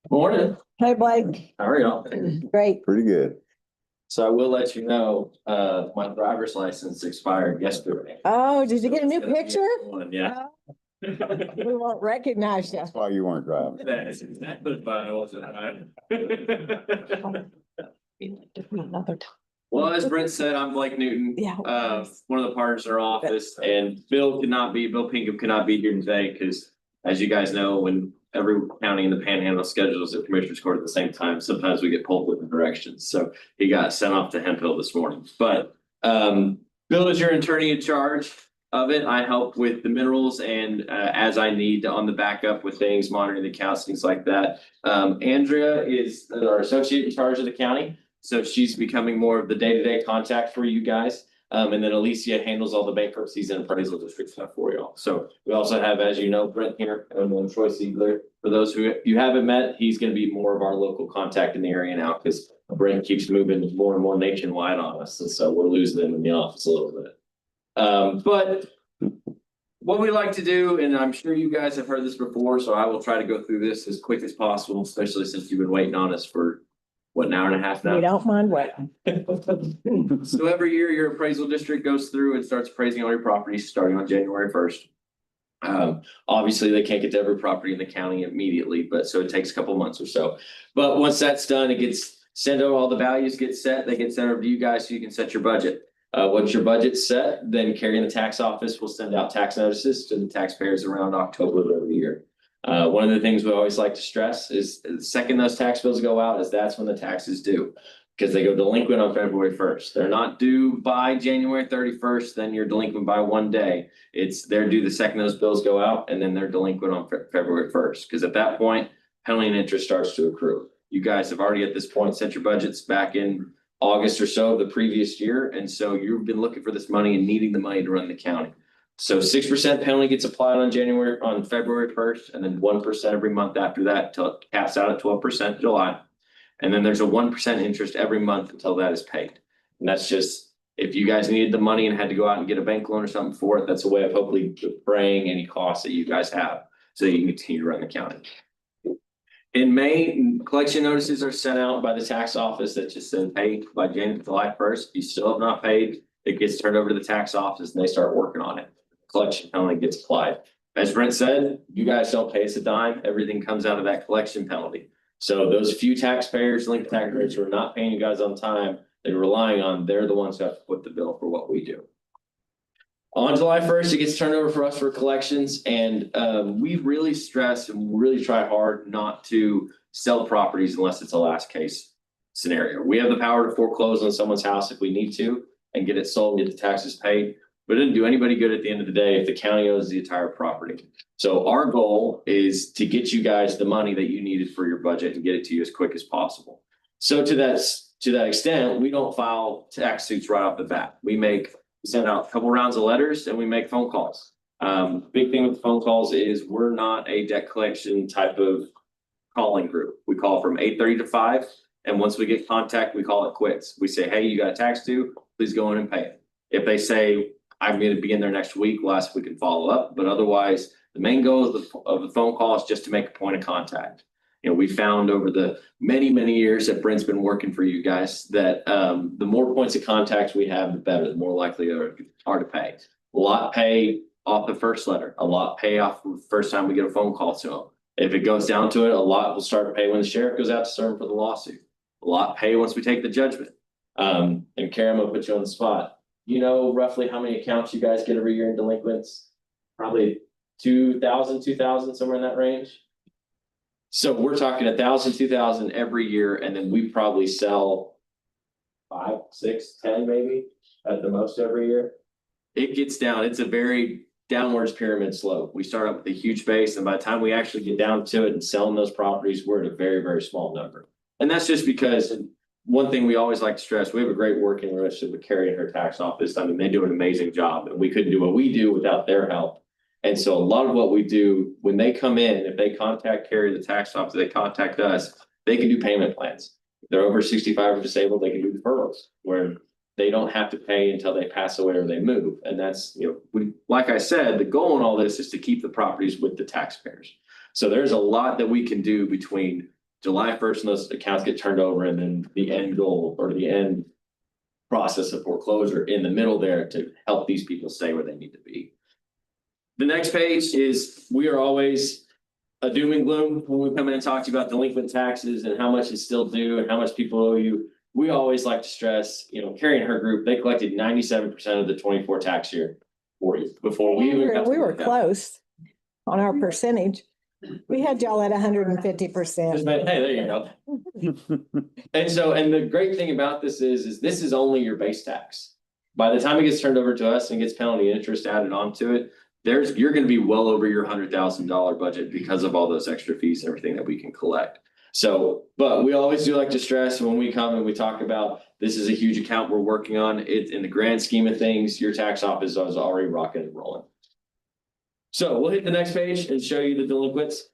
Morning. Hey, Blake. How are y'all? Great. Pretty good. So I will let you know, my driver's license expired yesterday. Oh, did you get a new picture? Yeah. We won't recognize you. That's why you weren't driving. That is exactly why I wasn't. Well, as Brent said, I'm Blake Newton. Yeah. One of the partners in our office, and Bill Pinkham could not be here today because, as you guys know, when every county in the Panhandle schedules the commissioners court at the same time, sometimes we get pulled different directions. So he got sent off to Hemphill this morning. But Bill is your attorney in charge of it. I help with the minerals and as I need on the backup with things, monitoring the accounts, things like that. Andrea is our associate in charge of the county. So she's becoming more of the day-to-day contact for you guys. And then Alicia handles all the bankruptcies and appraisal district stuff for y'all. So we also have, as you know, Brent here and Troy Siegler. For those who you haven't met, he's going to be more of our local contact in the area now because Brent keeps moving more and more nationwide on us. And so we're losing him in the office a little bit. But what we like to do, and I'm sure you guys have heard this before, so I will try to go through this as quick as possible, especially since you've been waiting on us for what, an hour and a half now? We don't mind waiting. So every year your appraisal district goes through and starts appraising all your properties starting on January 1st. Obviously they can't get to every property in the county immediately, but so it takes a couple months or so. But once that's done, it gets sent out, all the values get set, they get sent over to you guys so you can set your budget. Once your budget's set, then Carrie and the tax office will send out tax notices to the taxpayers around October of every year. One of the things we always like to stress is the second those tax bills go out is that's when the taxes due. Because they go delinquent on February 1st. They're not due by January 31st, then you're delinquent by one day. They're due the second those bills go out, and then they're delinquent on February 1st. Because at that point, penalty and interest starts to accrue. You guys have already at this point set your budgets back in August or so of the previous year. And so you've been looking for this money and needing the money to run the county. So 6% penalty gets applied on February 1st, and then 1% every month after that till it caps out at 12% in July. And then there's a 1% interest every month until that is paid. And that's just, if you guys needed the money and had to go out and get a bank loan or something for it, that's a way of hopefully defraying any costs that you guys have so that you can continue to run the county. In May, collection notices are sent out by the tax office that just said, hey, by July 1st, if you still have not paid, it gets turned over to the tax office and they start working on it. Collection penalty gets applied. As Brent said, you guys don't pay us a dime. Everything comes out of that collection penalty. So those few taxpayers, delinquent taxpayers who are not paying you guys on time, they're relying on, they're the ones who have to foot the bill for what we do. On July 1st, it gets turned over for us for collections, and we really stress and really try hard not to sell properties unless it's a last case scenario. We have the power to foreclose on someone's house if we need to and get it sold and get the taxes paid, but it doesn't do anybody good at the end of the day if the county owns the entire property. So our goal is to get you guys the money that you needed for your budget and get it to you as quick as possible. So to that extent, we don't file tax suits right off the bat. We send out a couple rounds of letters and we make phone calls. Big thing with the phone calls is we're not a debt collection type of calling group. We call from 8:30 to 5. And once we get contact, we call it quits. We say, hey, you got a tax due, please go in and pay it. If they say, I'm going to be in there next week, we'll ask if we can follow up. But otherwise, the main goal of the phone call is just to make a point of contact. You know, we found over the many, many years that Brent's been working for you guys that the more points of contact we have, the better, the more likely they are to pay. A lot pay off the first letter, a lot pay off the first time we get a phone call to them. If it goes down to it, a lot will start to pay when the sheriff goes out to serve for the lawsuit. A lot pay once we take the judgment. And Karen, I'm gonna put you on the spot. You know roughly how many accounts you guys get every year in delinquents? Probably 2,000, somewhere in that range. So we're talking 1,000, 2,000 every year, and then we probably sell 5, 6, 10 maybe at the most every year. It gets down. It's a very downwards pyramid slope. We start up with a huge base, and by the time we actually get down to it and selling those properties, we're at a very, very small number. And that's just because one thing we always like to stress, we have a great working relationship with Carrie and her tax office. I mean, they do an amazing job, and we couldn't do what we do without their help. And so a lot of what we do when they come in, if they contact Carrie, the tax office, they contact us, they can do payment plans. If they're over 65 or disabled, they can do deferrals where they don't have to pay until they pass away or they move. And that's, you know, like I said, the goal in all this is to keep the properties with the taxpayers. So there's a lot that we can do between July 1st and those accounts get turned over and then the end goal or the end process of foreclosure in the middle there to help these people stay where they need to be. The next page is, we are always a doom and gloom when we come in and talk to you about delinquent taxes and how much is still due and how much people owe you. We always like to stress, you know, Carrie and her group, they collected 97% of the 24 tax year for you before we even got to We were look at it. close on our percentage. We had y'all at 150%. Just meant, hey, there you go. And the great thing about this is this is only your base tax. By the time it gets turned over to us and gets penalty interest added onto it, you're going to be well over your $100,000 budget because of all those extra fees and everything that we can collect. So, but we always do like to stress when we come and we talk about this is a huge account we're working on. It in the grand scheme of things, your tax office is already rocking and rolling. So we'll hit the next page and show you the delinquents.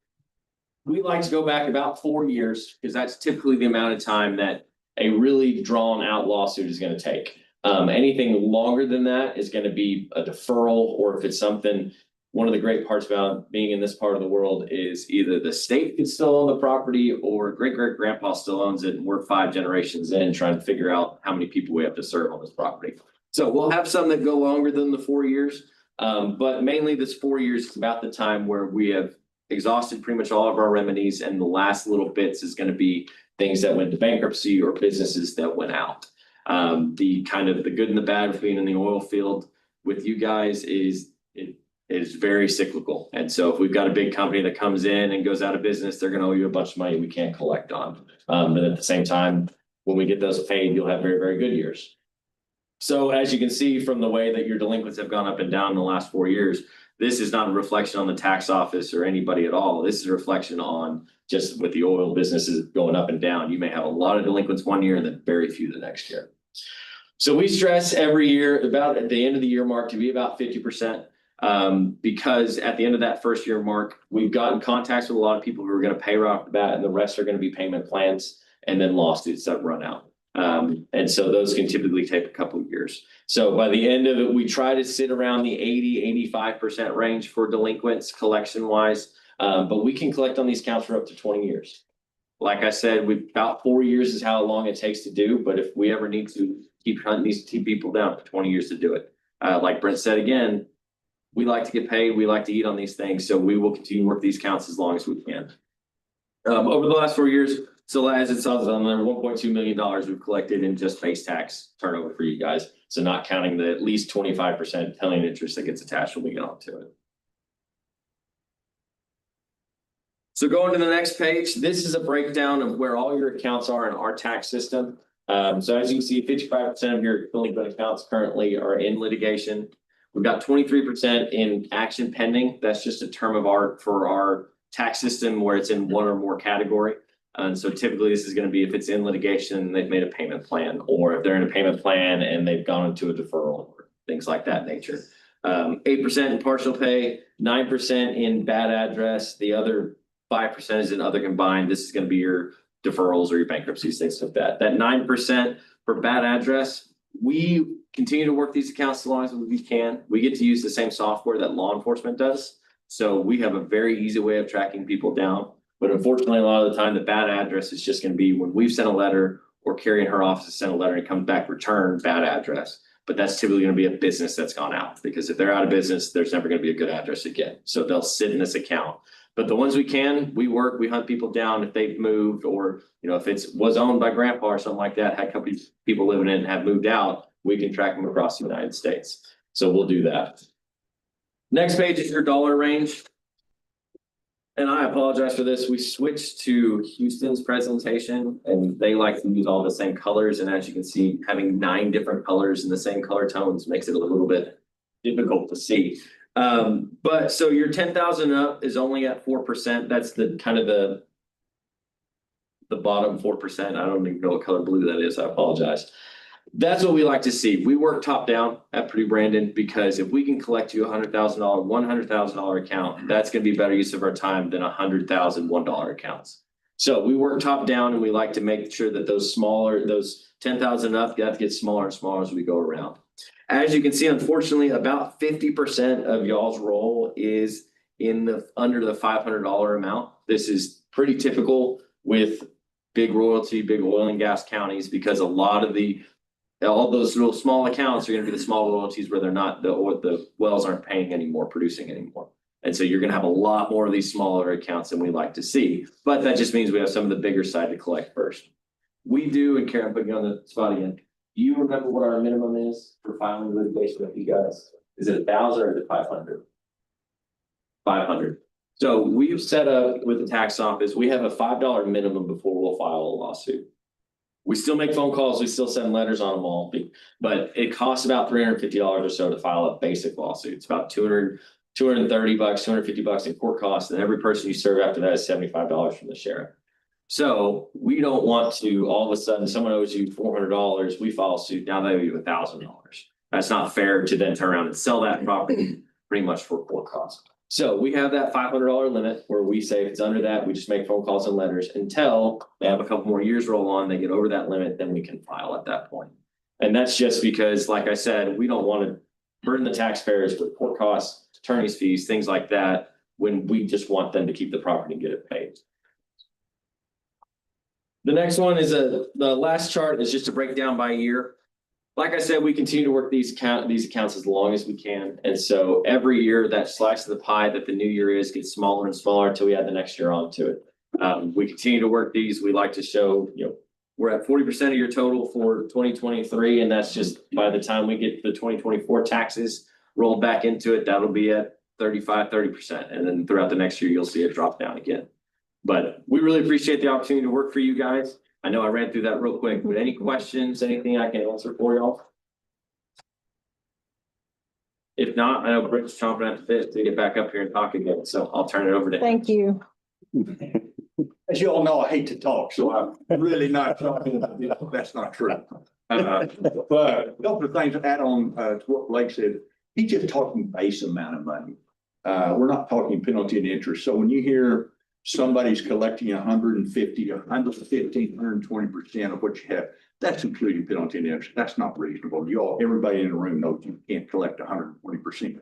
We like to go back about 4 years because that's typically the amount of time that a really drawn out lawsuit is going to take. Anything longer than that is going to be a deferral, or if it's something, one of the great parts about being in this part of the world is either the state could still own the property or great-great-grandpa still owns it. And we're 5 generations in trying to figure out how many people we have to serve on this property. So we'll have some that go longer than the 4 years. But mainly this 4 years is about the time where we have exhausted pretty much all of our remedies. And the last little bits is going to be things that went to bankruptcy or businesses that went out. The kind of the good and the bad of being in the oil field with you guys is it is very cyclical. And so if we've got a big company that comes in and goes out of business, they're gonna owe you a bunch of money we can't collect on. But at the same time, when we get those paid, you'll have very, very good years. So as you can see from the way that your delinquents have gone up and down in the last 4 years, this is not a reflection on the tax office or anybody at all. This is a reflection on just with the oil businesses going up and down. You may have a lot of delinquents one year and then very few the next year. So we stress every year about at the end of the year mark to be about 50%. Because at the end of that first year mark, we've gotten contacts with a lot of people who are going to pay right off the bat, and the rest are going to be payment plans and then lawsuits that run out. And so those can typically take a couple of years. So by the end of it, we try to sit around the 80–85% range for delinquents collection wise. But we can collect on these accounts for up to 20 years. Like I said, about 4 years is how long it takes to do. But if we ever need to keep hunting these people down for 20 years to do it. Like Brent said again, we like to get paid. We like to eat on these things. So we will continue to work these accounts as long as we can. Over the last 4 years, so as it says on there, $1.2 million we've collected in just base tax turnover for you guys. So not counting the at least 25% penalty and interest that gets attached when we get onto it. So going to the next page, this is a breakdown of where all your accounts are in our tax system. So as you can see, 55% of your delinquent accounts currently are in litigation. We've got 23% in action pending. That's just a term of art for our tax system where it's in one or more category. And so typically this is going to be if it's in litigation, they've made a payment plan, or if they're in a payment plan and they've gone into a deferral or things like that nature. 8% in partial pay, 9% in bad address. The other 5% is in other combined. This is going to be your deferrals or your bankruptcies, things like that. That 9% for bad address, we continue to work these accounts as long as we can. We get to use the same software that law enforcement does. So we have a very easy way of tracking people down. But unfortunately, a lot of the time, the bad address is just going to be when we've sent a letter or Carrie in her office has sent a letter and it comes back returned bad address. But that's typically going to be a business that's gone out, because if they're out of business, there's never going to be a good address again. So they'll sit in this account. But the ones we can, we work, we hunt people down if they've moved, or, you know, if it was owned by grandpa or something like that, had a couple of people living in and have moved out, we can track them across the United States. So we'll do that. Next page is your dollar range. And I apologize for this. We switched to Houston's presentation and they like to use all the same colors. And as you can see, having 9 different colors in the same color tones makes it a little bit difficult to see. But so your 10,000 up is only at 4%. That's the kind of the bottom 4%. I don't even know what color blue that is. I apologize. That's what we like to see. We work top down at Purdue Brandon, because if we can collect you $100,000, $100,000 account, that's going to be better use of our time than $100,000 $1 accounts. So we work top down, and we like to make sure that those 10,000 up, that gets smaller and smaller as we go around. As you can see, unfortunately, about 50% of y'all's roll is in under the $500 amount. This is pretty typical with big royalty, big oil and gas counties, because a lot of all those little small accounts are going to be the small royalties where they're not the wells aren't paying anymore, producing anymore. And so you're going to have a lot more of these smaller accounts than we like to see. But that just means we have some of the bigger side to collect first. We do, and Karen, put you on the spot again. Do you remember what our minimum is for filing litigation with you guys? Is it 1,000 or is it 500? 500. So we've set up with the tax office, we have a $5 minimum before we'll file a lawsuit. We still make phone calls, we still send letters on them all, but it costs about $350 or so to file a basic lawsuit. It's about $230, $250 in court costs, and every person you serve after that is $75 from the sheriff. So we don't want to, all of a sudden, someone owes you $400, we file a suit, now they owe you $1,000. That's not fair to then turn around and sell that property pretty much for court costs. So we have that $500 limit where we say if it's under that, we just make phone calls and letters until they have a couple more years roll on, they get over that limit, then we can file at that point. And that's just because, like I said, we don't want to burden the taxpayers with court costs, attorney's fees, things like that, when we just want them to keep the property and get it paid. The next one is the last chart is just a breakdown by year. Like I said, we continue to work these accounts as long as we can. And so every year that slice of the pie that the new year is gets smaller and smaller until we add the next year onto it. We continue to work these. We like to show, we're at 40% of your total for 2023, and that's just by the time we get the 2024 taxes rolled back into it, that'll be at 30%. And then throughout the next year, you'll see it drop down again. But we really appreciate the opportunity to work for you guys. I know I ran through that real quick, but any questions, anything I can answer for y'all? If not, I know Britt's chomping at the bit to get back up here and talk again, so I'll turn it over to him. Thank you. As you all know, I hate to talk, so I'm really not talking. That's not true. But a couple of things to add on to what Blake said. He's just talking base amount of money. We're not talking penalty and interest. So when you hear somebody's collecting 150, 115, 120% of what you have, that's including penalty and interest. That's not reasonable. Everybody in the room knows you can't collect 120%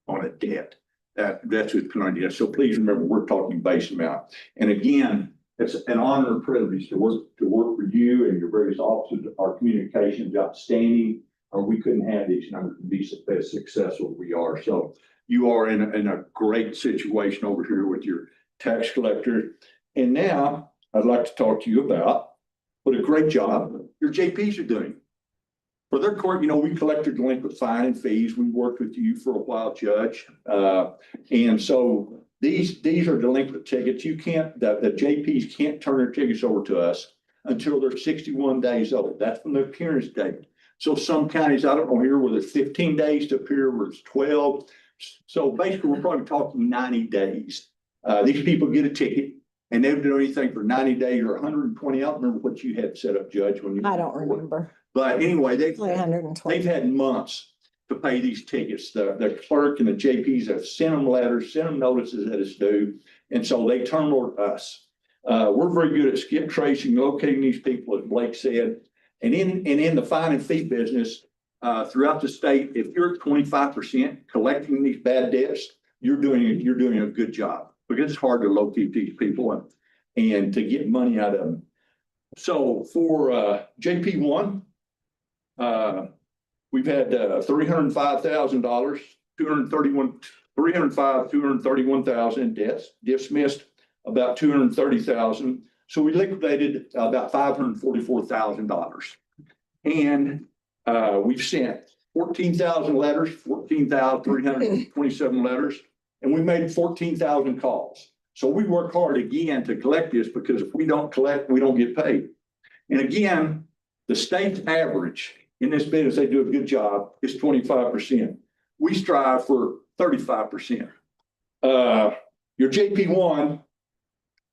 on a debt. That's with penalty. So please remember, we're talking base amount. And again, it's an honor and privilege to work for you and your various officers. Our communication is outstanding, or we couldn't have these numbers to be as successful as we are. So you are in a great situation over here with your tax collector. And now I'd like to talk to you about what a great job your JPs are doing. For their court, we collected delinquent fine and fees. We worked with you for a while, Judge. And so these are delinquent tickets. The JPs can't turn their tickets over to us until they're 61 days old. That's from the appearance date. So some counties, I don't know here, where there's 15 days to appear, where it's 12. So basically, we're probably talking 90 days. These people get a ticket and they don't do anything for 90 days or 120. I don't remember what you had set up, Judge, when you. I don't remember. But anyway, they've 120. had months to pay these tickets. The clerk and the JPs have sent them letters, sent them notices that it's due. And so they turn them over to us. We're very good at skip tracing, locating these people, as Blake said. And in the fine and fee business, throughout the state, if you're at 25% collecting these bad debts, you're doing a good job, because it's hard to locate these people and to get money out of them. So for JP1, we've had $305,000, 231,000 in debts, dismissed about 230,000. So we liquidated about $544,000. And we've sent 14,000 letters, 14,327 letters, and we made 14,000 calls. So we work hard again to collect this, because if we don't collect, we don't get paid. And again, the state's average in this business, they do a good job, is 25%. We strive for 35%. Your JP1,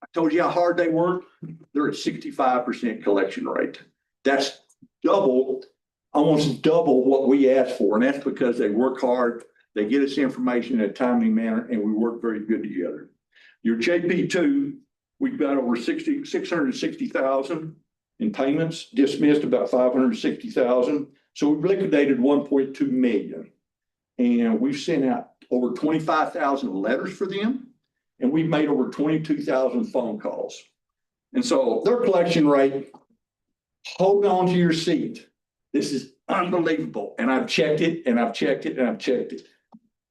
I told you how hard they work. They're at 65% collection rate. That's almost double what we asked for. And that's because they work hard. They get us information in a timely manner, and we work very good together. Your JP2, we've got over 660,000 in payments, dismissed about 560,000. So we've liquidated 1.2 million. And we've sent out over 25,000 letters for them. And we've made over 22,000 phone calls. And so their collection rate, hold on to your seat. This is unbelievable. And I've checked it, and I've checked it, and I've checked it.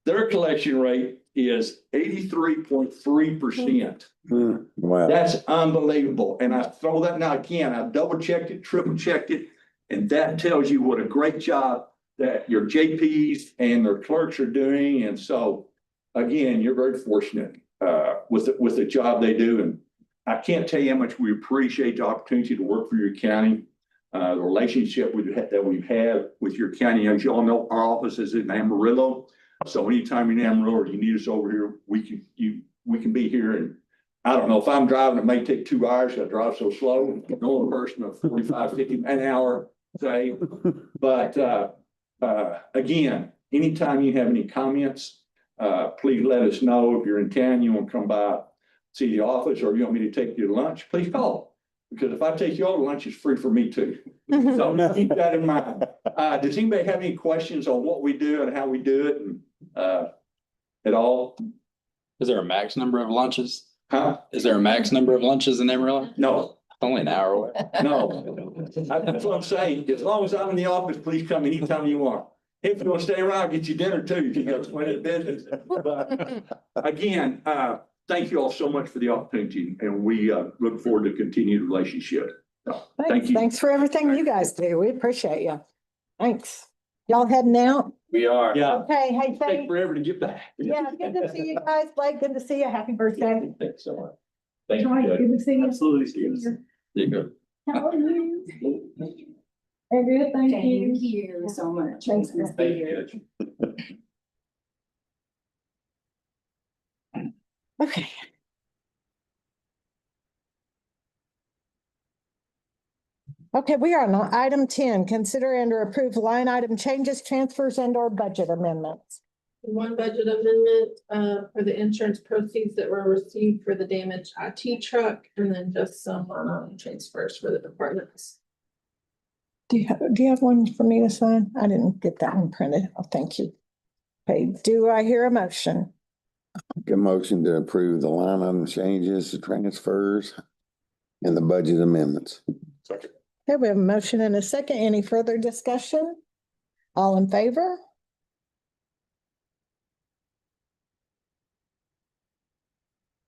Their collection rate is 83.3%. Wow. That's unbelievable. And I throw that now again, I've double checked it, triple checked it. And that tells you what a great job that your JPs and their clerks are doing. And so again, you're very fortunate with the job they do. And I can't tell you how much we appreciate the opportunity to work for your county. The relationship that we've had with your county. As you all know, our office is in Amarillo. So anytime you're in Amarillo or you need us over here, we can be here. And I don't know, if I'm driving, it may take 2 hours. I drive so slow. No person of 45, 50 an hour, say. But again, anytime you have any comments, please let us know. If you're in town, you want to come by, see the office, or you want me to take you to lunch, please call. Because if I take you all to lunch, it's free for me too. So keep that in mind. Does anybody have any questions on what we do and how we do it and at all? Is there a max number of lunches? Huh? Is there a max number of lunches in Amarillo? No, Only an hour away. no. That's what I'm saying. As long as I'm in the office, please come anytime you want. If you want to stay around, I'll get you dinner too. You can go to the business. But again, thank you all so much for the opportunity, and we look forward to continued relationship. Thank you. Thanks for everything you guys do. We appreciate you. Thanks. Y'all heading out? We are. Yeah. Okay, hey, Take thanks. forever to get back. Yeah, good to see you guys. Blake, good to see you. Happy birthday. Thanks so much. Thank Joy, you. good to see you. Absolutely, Steve. You go. How are you? Very good, thank you. Thank you so much. Thanks. Nice to be Thank here. you. Okay. Okay, we are on item 10, consider and or approve line item changes, transfers and or budget amendments. One budget amendment, for the insurance proceeds that were received for the damaged IT truck, and then just some transfers for the departments. Do you have one for me to sign? I didn't get that one printed. Oh, thank you. Okay, do I hear a motion? Make a motion to approve the line item changes, the transfers, and the budget amendments. Second. Okay, we have a motion and a second. Any further discussion? All in favor?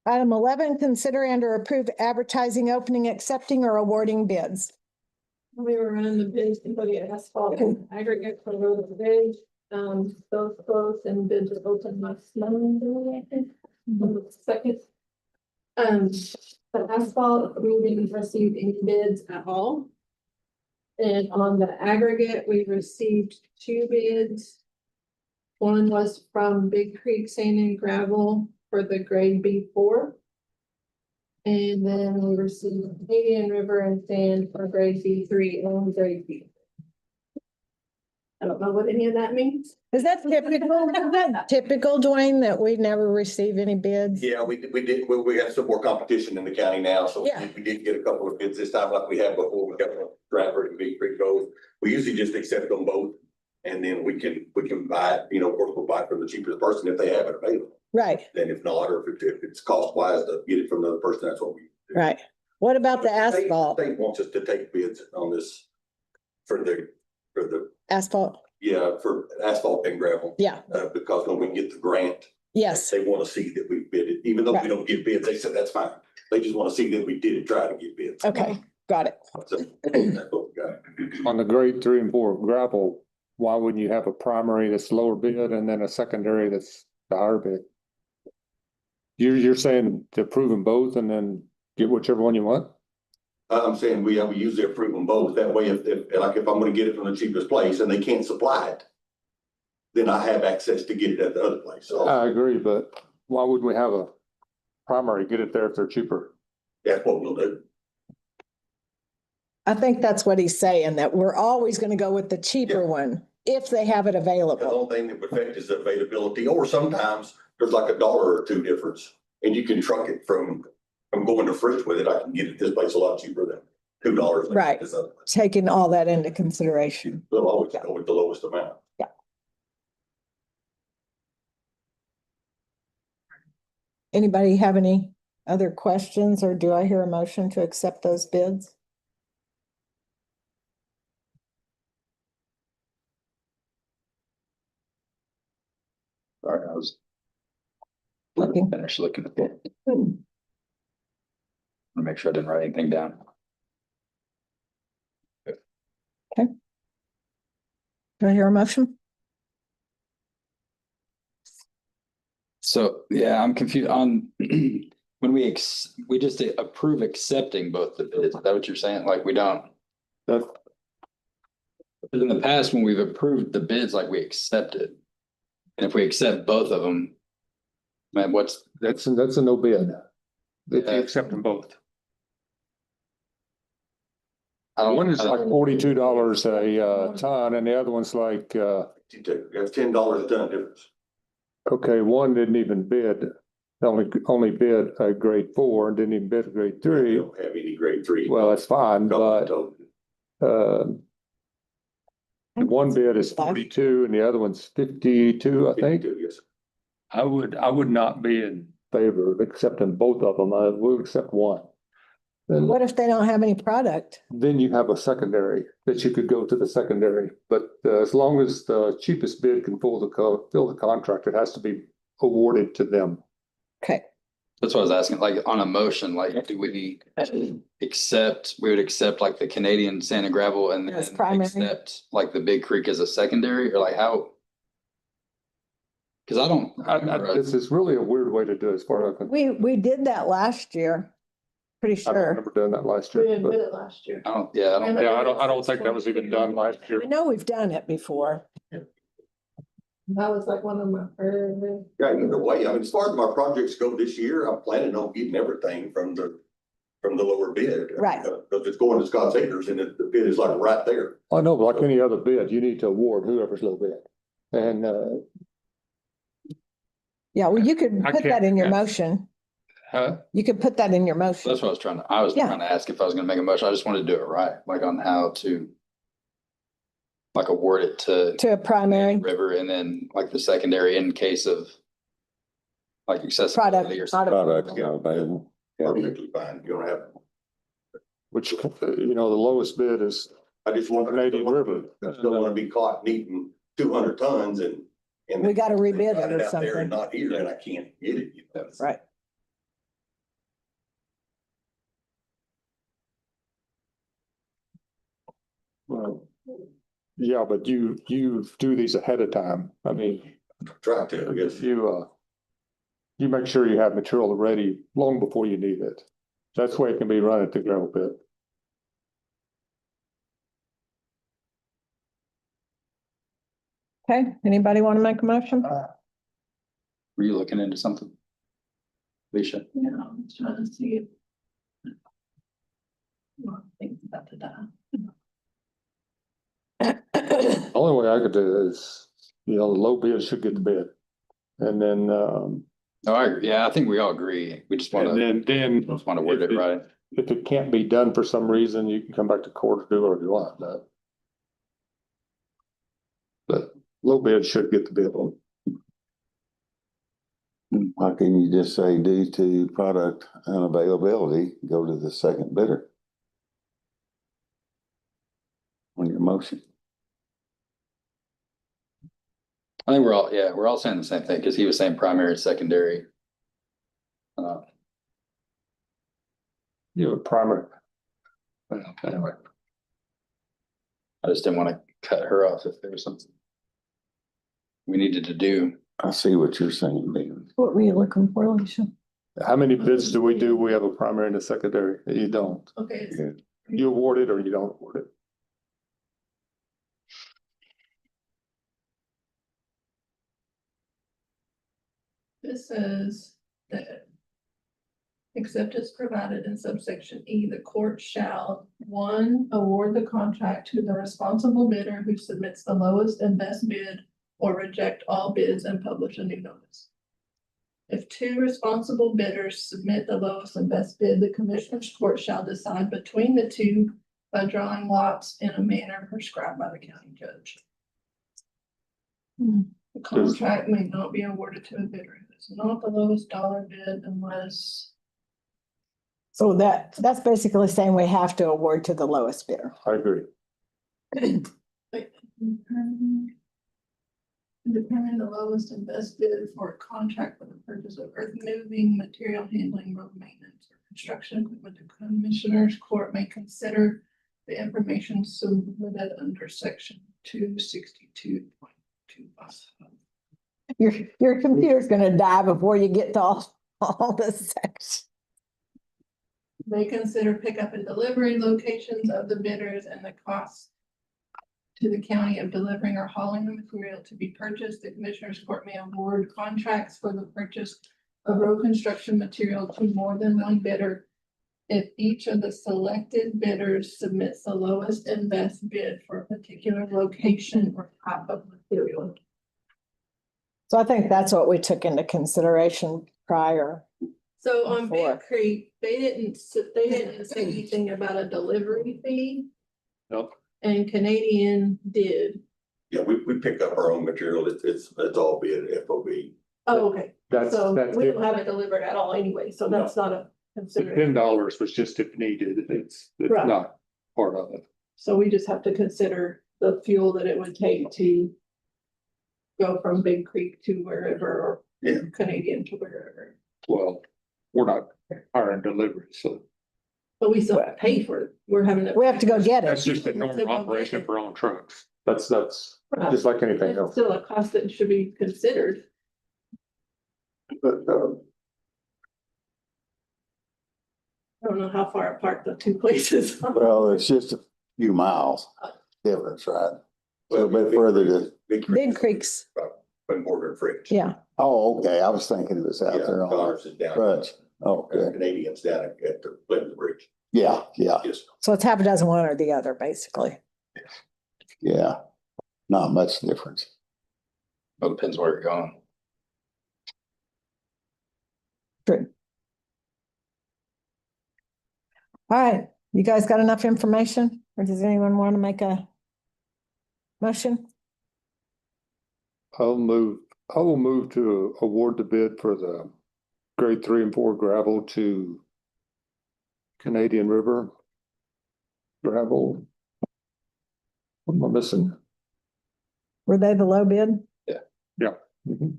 Item 11, consider and or approve advertising, opening, accepting or awarding bids. We were running the bids for the asphalt and aggregate for road of bid. Those closed and bids were open last Monday, I think, on the second. The asphalt, we didn't receive any bids at all. And on the aggregate, we received 2 bids. One was from Big Creek Sand and Gravel for the grade B4. And then we received Canadian River and Sand for grade B3 and grade B. I don't know what any of that means. Is that typical? Is that typical, Dwayne, that we never receive any bids? Yeah, we did, we have some more competition in the county now, so Yeah. we did get a couple of bids this time like we had before. We got Stratford and Big Creek both. We usually just accept them both. And then we can buy it, of course, we'll buy it from the cheapest person if they have it available. Right, Then if not, or if it's cost wise to get it from another person, that's what we do. right. What about the asphalt? State wants us to take bids on this for the, Asphalt? yeah, for asphalt and gravel. Yeah, Because when we get the grant, yes. they want to see that we bid it, even though we don't get bids, they said that's fine. They just want to see that we did it, try to get bids. Okay, got it. So, that's what we got. On the grade 3 and 4 gravel, why wouldn't you have a primary that's lower bid and then a secondary that's the higher bid? You're saying to approve them both and then get whichever one you want? I'm saying we usually approve them both. That way, if I'm gonna get it from the cheapest place and they can't supply it, then I have access to get it at the other place. So I agree, but why would we have a primary, get it there if they're cheaper? that's what we'll do. I think that's what he's saying, that we're always gonna go with the cheaper one if they have it The available. only thing that would affect is availability, or sometimes there's like $1 or $2 difference. And you can truck it from going to Fritz with it. I can get it this place a lot cheaper than $2. Right. This other place. Taking all that into consideration. They'll always go with the lowest amount. Anybody have any other questions, or do I hear a motion to accept those bids? Sorry, I was. Looking. Finish looking at it. Want to make sure I didn't write anything down. Do I hear a motion? So, yeah, I'm confused on when we just approve accepting both the bids. Is that what you're saying? Like we don't? That's In the past, when we've approved the bids, like we accept it. And if we accept both of them, man, that's a no bid. If you Yeah. accept them both. I don't. One is I don't- like $42 a ton and the other one's like, That's $10 a ton difference. okay, one didn't even bid. Only bid a grade 4 and didn't even bid a grade We 3. don't have any grade 3. Well, that's fine, but one bid is 42 and the other one's 52, I think. Yes. I would not be in favor of accepting both of them. I will accept one. Then, What if they don't have any product? then you have a secondary that you could go to the secondary, but as long as the cheapest bid can fill the contract, it has to be awarded to them. Okay, That's what I was asking, like on a motion, like do we accept, we would accept like the Canadian sand and gravel and As then primary. accept like the Big Creek as a secondary or like how? Cause I don't. This is really a weird way to do it as far as I can. We did that last year. Pretty I don't sure. remember doing that last We year, didn't but do it last year. I don't, yeah, I don't. yeah, I don't think that was even done last year. I know we've done it before. That was like one of my first. Yeah, either way, I mean, as far as my projects go this year, I'm planning on getting everything from the lower bid. Right. Because it's going to Scott's Acres and the bid is like right there. I know, but like any other bid, you need to award whoever's low bid. And, Yeah, well, you could I put that can't- in your yeah. motion. huh? You could put that in your motion. That's what I was Yeah. trying to ask if I was gonna make a motion. I just wanted to do it right, like on how to. Like award it To a primary River and then like the secondary in case of. Like accessibility or something. Product not available. Perfectly fine. You don't have, Which, you know, the lowest bid is I just want. Canadian River. I just don't want to be caught needing 200 tons and. We gotta rebid they it got or out there and something. Not here and I can't get it. You know? Right. Well, yeah, but you do these ahead of time. I mean, Try to, I guess. you make sure you have material ready long before you need it. That's the way it can be run at the gravel pit. Okay, anybody want to make a motion? Were you looking into something? Alicia? Yeah, I'm trying to see if. Things about to die. The only way I could do it is, you know, the low bid should get the bid. And then, Oh, I agree. Yeah, I think we all agree. We just wanna, then just wanna word it right. if it can't be done for some reason, you can come back to court or do whatever you want, but low bid should get the bid. Why can you just say due to product unavailability, go to the second bidder? On your motion. I think we're all saying the same thing, cause he was saying primary, secondary. You have a primary. Well, anyway, I just didn't wanna cut her off if there was something. We needed to do. I see what you're saying, David. What were you looking for, Alicia? how many bids do we do? We have a primary and a secondary. You don't. Okay, You award it or you don't award it. this says that. Except as provided in subsection E, the court shall, 1, award the contract to the responsible bidder who submits the lowest and best bid, or reject all bids and publish a new notice. If 2 responsible bidders submit the lowest and best bid, the commissioner's court shall decide between the 2 by drawing lots in a manner prescribed by the county judge. The contract may not be awarded to a bidder who is not the lowest dollar bid unless. So that's basically saying we have to award to the lowest bidder. I agree. Determine the lowest and best bid for a contract for the purchase of earth moving, material handling, road maintenance, or construction equipment. The commissioner's court may consider the information submitted under section 262.25. Your computer's gonna die before you get to all the sections. May consider pickup and delivery locations of the bidders and the costs to the county of delivering or hauling the material to be purchased. The commissioner's court may award contracts for the purchase of road construction material to more than one bidder if each of the selected bidders submits the lowest and best bid for a particular location or type of material. So I think that's what we took into consideration prior. So on Before. Big Creek, they didn't say anything about a delivery fee. Nope. And Canadian did. Yeah, we pick up our own material. It's all bid FOB. Oh, okay. That's So we it. don't have it delivered at all anyway, so that's not a The consideration. $10 was just if needed. It's Right. not part of it. So we just have to consider the fuel that it would take to go from Big Creek to wherever, or Yeah. Canadian to wherever. Well, we're not hiring delivery, so But we still have to pay for it. We're having to. We have to go get that's it. just a normal operation for own trucks. That's Right. just like anything It's else. still a cost that should be considered. But, I don't know how far apart the two places are. well, it's just a few miles difference, right? A little bit further to, Big Creek's, When border fridge. yeah. oh, okay, I was thinking it was out there on Dollars is down. Crutch. Oh, okay, Canadians down at the Clinton Bridge. yeah, Just So it's half a dozen, one or the other, basically. yeah, not much difference. Well, depends where you're going. True. All right, you guys got enough information, or does anyone want to make a motion? I will move to award the bid for the grade 3 and 4 gravel to Canadian River Gravel. What am I missing? Were they the low bid? Yeah. Mhm.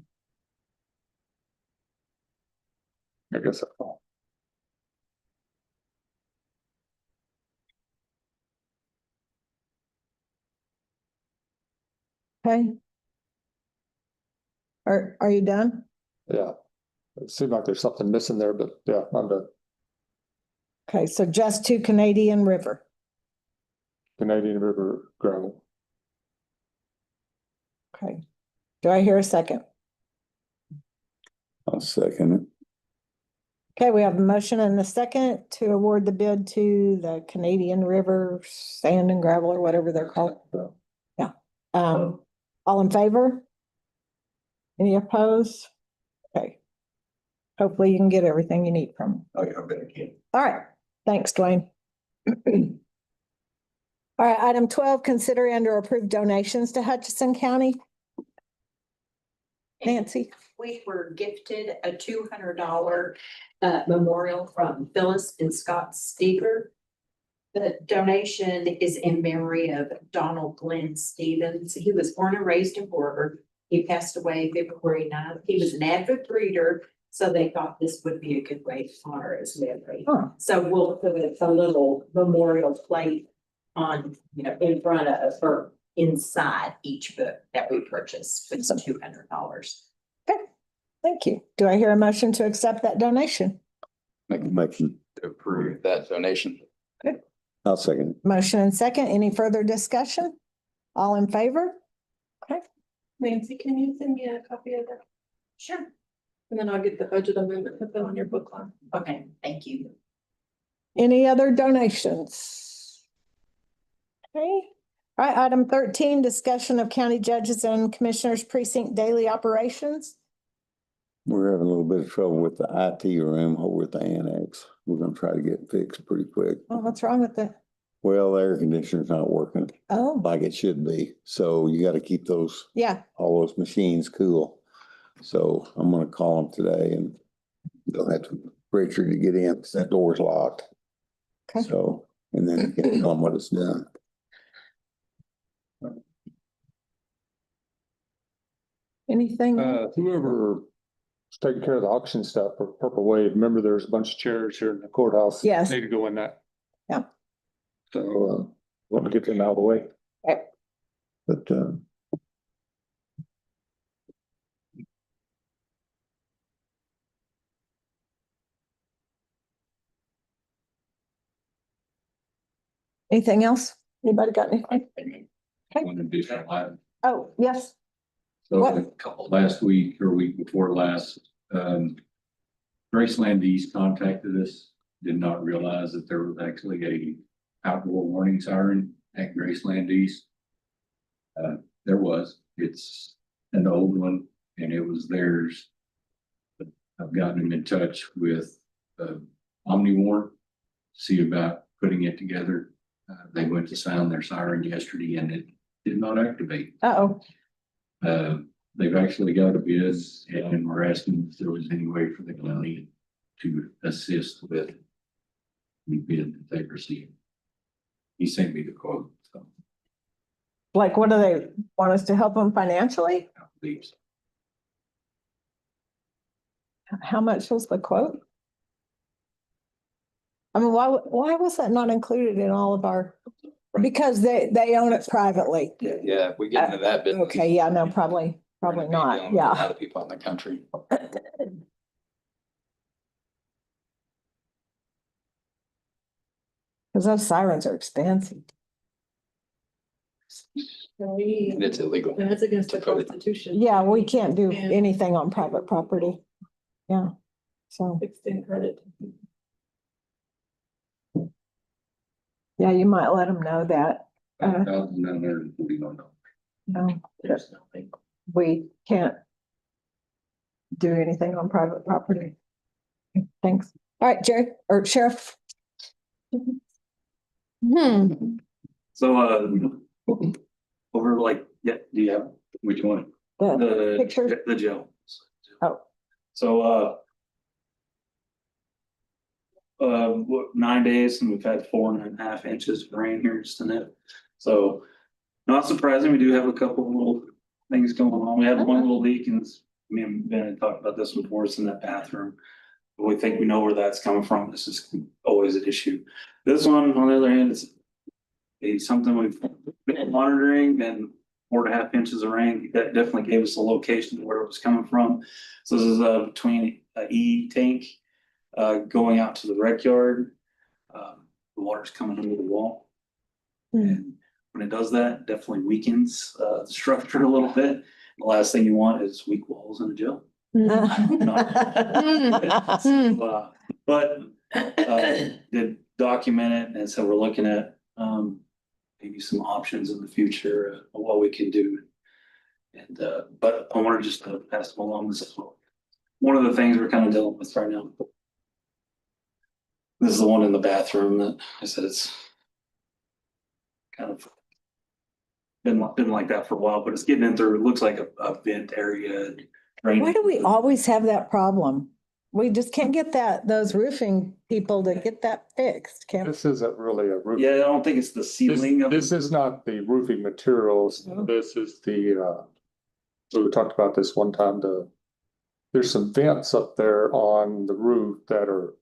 I guess that's all. Okay. Are you done? Yeah. It seemed like there's something missing there, but yeah, I'm done. Okay, so just to Canadian River. Canadian River Gravel. Okay. Do I hear a second? I'll second it. Okay, we have a motion and a second to award the bid to the Canadian River Sand and Gravel or whatever they're called. Yeah. All in favor? Any opposed? Okay. Hopefully you can get everything you need from them. Oh, yeah, I bet I can. All right, thanks, Dwayne. All right, item 12, consider and or approve donations to Hutchinson County. Nancy? We were gifted a $200 memorial from Phyllis and Scott Steger. The donation is in memory of Donald Glenn Stevens. He was born and raised in Borger. He passed away February 9th. He was an avid reader, so they thought this would be a good way to honor his memory. Huh. So we'll put a little memorial plate on, in front of or inside each book that we purchase with some $200. Okay, thank you. Do I hear a motion to accept that donation? Make a Motion, to approve that donation. I'll second it. Motion and second. Any further discussion? All in favor? Okay, Nancy, can you send me a copy of that? Sure. And then I'll get the budget amendment put that on your book line. Okay, thank you. any other donations? Okay, all right, item 13, discussion of county judges and commissioners precinct daily operations. We're having a little bit of trouble with the IT room over at the annex. We're gonna try to get it fixed pretty quick. Oh, what's wrong with the, Well, the air conditioner's not working oh, like it should be, so you gotta keep those, yeah, all those machines cool. So I'm gonna call them today and they'll have to, Richard to get in, because that door's locked. Okay. So, and then you can tell them what it's done. anything? Whoever was taking care of the auction stuff for Purple Wave, remember there's a bunch of chairs here in the courthouse. Yes. Need to go in that. Yeah. So, want to get them out of the way. Okay. But, Anything else? Anybody got anything? One additional item. Oh, yes, So What? a couple, last week or week before last, Graceland East contacted us, did not realize that there was actually a outdoor warning siren at Graceland East. There was, it's an old one and it was theirs. I've gotten them in touch with, OmniWarn, see about putting it together. They went to sound their siren yesterday and it did not activate. uh-oh, They've actually got a bid and we're asking if there was any way for the county to assist with the bid that they received. He sent me the quote, so like, what do they want us to help them financially? I believe so. How much was the quote? I mean, why was that not included in all of our? Because they own it privately. Yeah, if we get into that bit. Okay, yeah, no, probably we're gonna be not, dealing with A lot yeah. of people in the country. Because those sirens are expensive. And it's illegal. And it's against the Constitution. Yeah, we can't do And anything on private property. Yeah, so, extend credit. yeah, you might let them know that, $5,941. no, There's nothing. we can't do anything on private property. Thanks. All right, Jerry, or Sheriff. So, over like, yeah, do you have Which one? The picture. the jail? Oh. So, 9 days and we've had 4.5 inches of rain here just in it. So not surprising, we do have a couple of little things going on. We had one little leak and me and Ben had talked about this before. It's in that bathroom. We think we know where that's coming from. This is always an issue. This one, on the other hand, it's something we've been monitoring, and 4.5 inches of rain. That definitely gave us a location of where it was coming from. So this is between a E tank going out to the rec yard. The water's coming under the wall. And when it does that, definitely weakens the structure a little bit. The last thing you want is weak walls in a jail. But did document it, and so we're looking at maybe some options in the future of what we can do. And but I wanted just to pass them along. This is one of the things we're kind of dealing with right now. This is the one in the bathroom that I said it's kind of been like that for a while, but it's getting in through. It looks like a vent area. Why do we always have that problem? We just can't get those roofing people to get that fixed, can't? This isn't really a roof. Yeah, I don't think it's the ceiling of This is not the roofing materials. This is the, we talked about this one time, there's some vents up there on the roof that are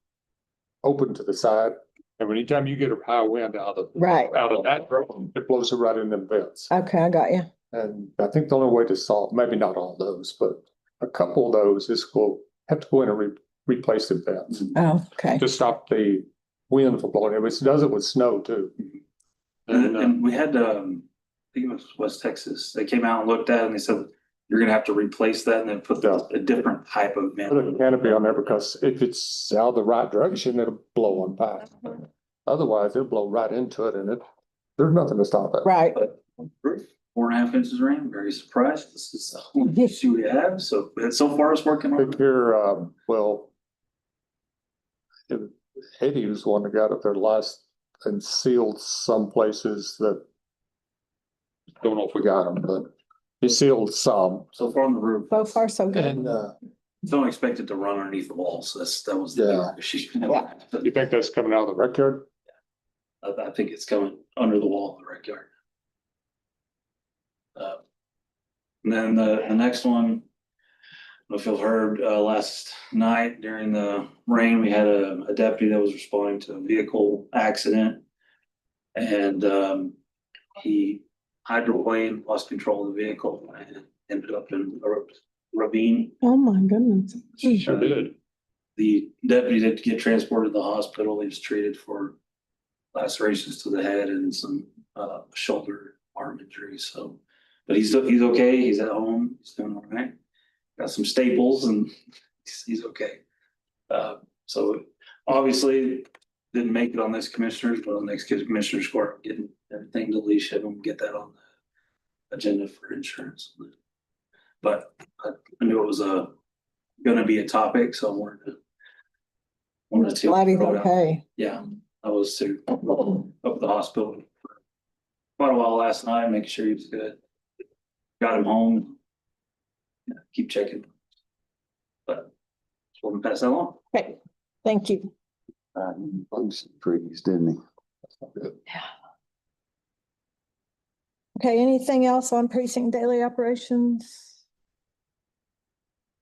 open to the side. And anytime you get a high wind out of that, it blows it right in them vents. Okay, I got you. And I think the only way to solve, maybe not all those, but a couple of those is we'll have to go in and replace the vents Oh, okay. to stop the wind from blowing. It does it with snow too. And we had, I think it was West Texas. They came out and looked at it and they said, you're gonna have to replace that and then put a different type of vent. Put a canopy on there because if it's out the right direction, it'll blow on by. Otherwise, it'll blow right into it and there's nothing to stop it. Right. But 4.5 inches of rain, I'm very surprised. This is the only issue we have. So far it's working I on. think here, Eddie was the one that got up there last and sealed some places that don't know if we got them, but he sealed some. So far on the roof. So far, so good. And don't expect it to run underneath the wall. So that was Yeah. the issue. Yeah. You think that's coming out of the rec yard? I think it's coming under the wall of the rec yard. And then the next one, I don't know if you've heard, last night during the rain, we had a deputy that was responding to a vehicle accident. And he hydroplaned, lost control of the vehicle and ended up in a ravine. Oh, my goodness. Sure did. The deputy did get transported to the hospital. He was treated for lacerations to the head and some shoulder arm injuries. So, but he's okay. He's at home. He's doing all right. Got some staples and he's okay. So obviously didn't make it on this commissioner's, but on next commissioner's court, getting everything to leash him and get that on the agenda for insurance. But I knew it was gonna be a topic, so I wanted to. Glad he's throw it out. okay. Yeah, I was too, up at the hospital for quite a while last night, making sure he was good. Got him home. Yeah, keep checking. But just want to pass that along. Okay, thank you. Some trees, didn't he? Okay, anything else on precinct daily operations?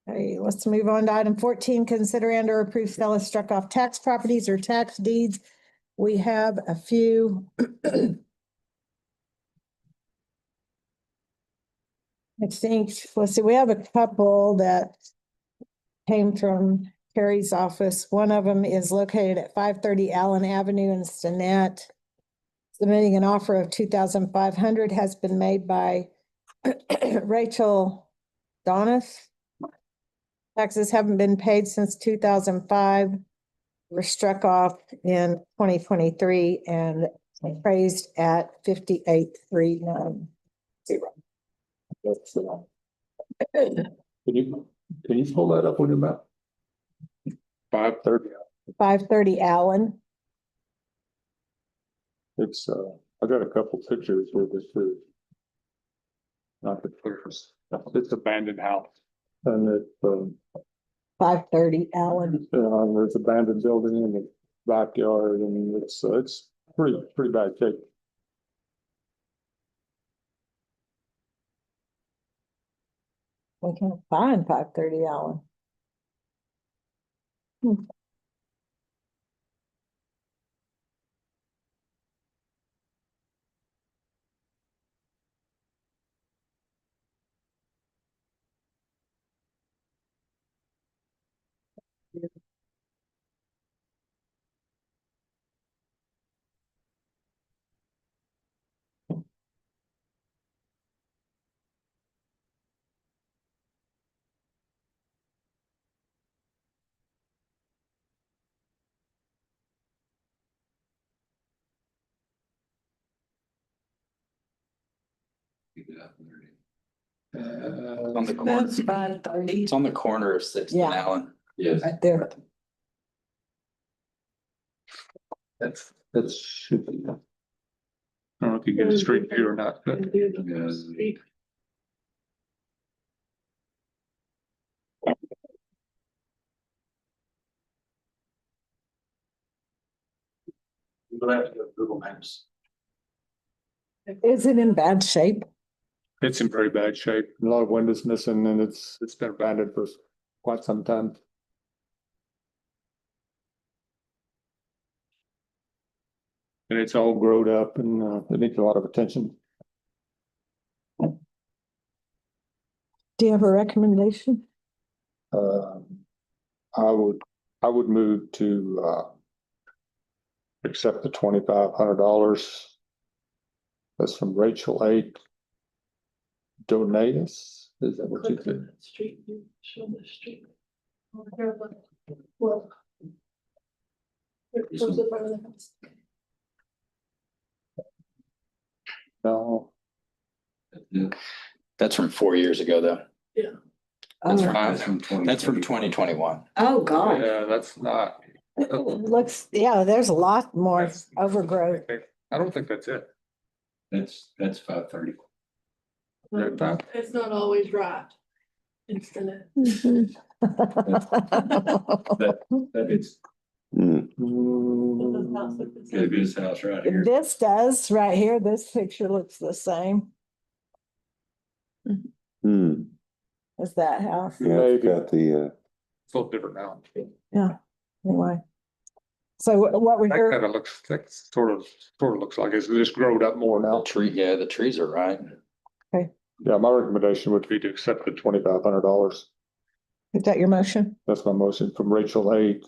Okay, let's move on to item 14, consider and or approve sale of struck off tax properties or tax deeds. We have a few. I think, let's see, we have a couple that came from Carrie's office. One of them is located at 530 Allen Avenue in Stinnett. Submitting an offer of 2,500 has been made by Rachel Donis. Taxes haven't been paid since 2005. Were struck off in 2023 and appraised at 58,390. Can you pull that up with your map? 530. 530 Allen. It's, I got a couple pictures with this too. Not the clearest. It's abandoned house. And it, 530 Allen. there's abandoned building in the backyard and it's pretty bad shape. We can't find 530 Allen. On the corner. That's 530. It's on the corner of Sixth and Yeah. Allen. Yes. Right there. That's should be. I don't know if you get a street view or not, but We'll have to go to Google Maps. Is it in bad shape? it's in very bad shape. A lot of windows missing and it's been abandoned for quite some time. And it's all growed up and it needs a lot of attention. Do you have a recommendation? I would move to accept the $2,500. That's from Rachel A. Donatus. Is that what you Click on think? that street view, show the street. Over here, look. Look. Where's the front of the house? No, That's from 4 years ago, though. Yeah. That's Oh, from, that's from 2021. Oh, God. yeah, that's not. Looks, yeah, there's a lot more That's- overgrowth. I don't think that's it. That's 530. Right back. It's not always right. It's gonna. That is, this house right here. This does, right here, this picture looks the same as that house. Yeah, it's got the, It's a little different now. Yeah, anyway. So what we That heard, kind of looks, that sort of looks like it's just growed up more now. The trees are right. Yeah, my recommendation would be to accept the $2,500. is that your motion? That's my motion from Rachel A.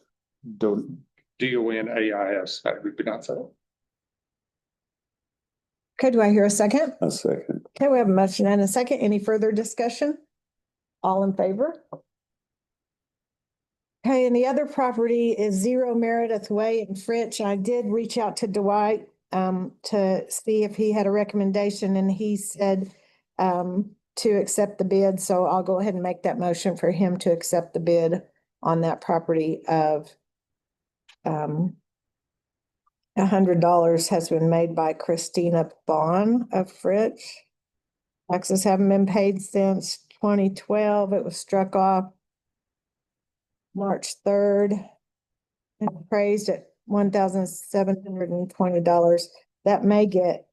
Donais. That would be not so. Okay, do I hear a second? a second. Okay, we have a motion and a second. Any further discussion? All in favor? Okay, and the other property is 0 Meredith Way in Fritch. I did reach out to Dwight to see if he had a recommendation, and he said to accept the bid. So I'll go ahead and make that motion for him to accept the bid on that property of $100 has been made by Christina Bond of Fritch. Taxes haven't been paid since 2012. It was struck off March 3rd and appraised at $1,720. That may get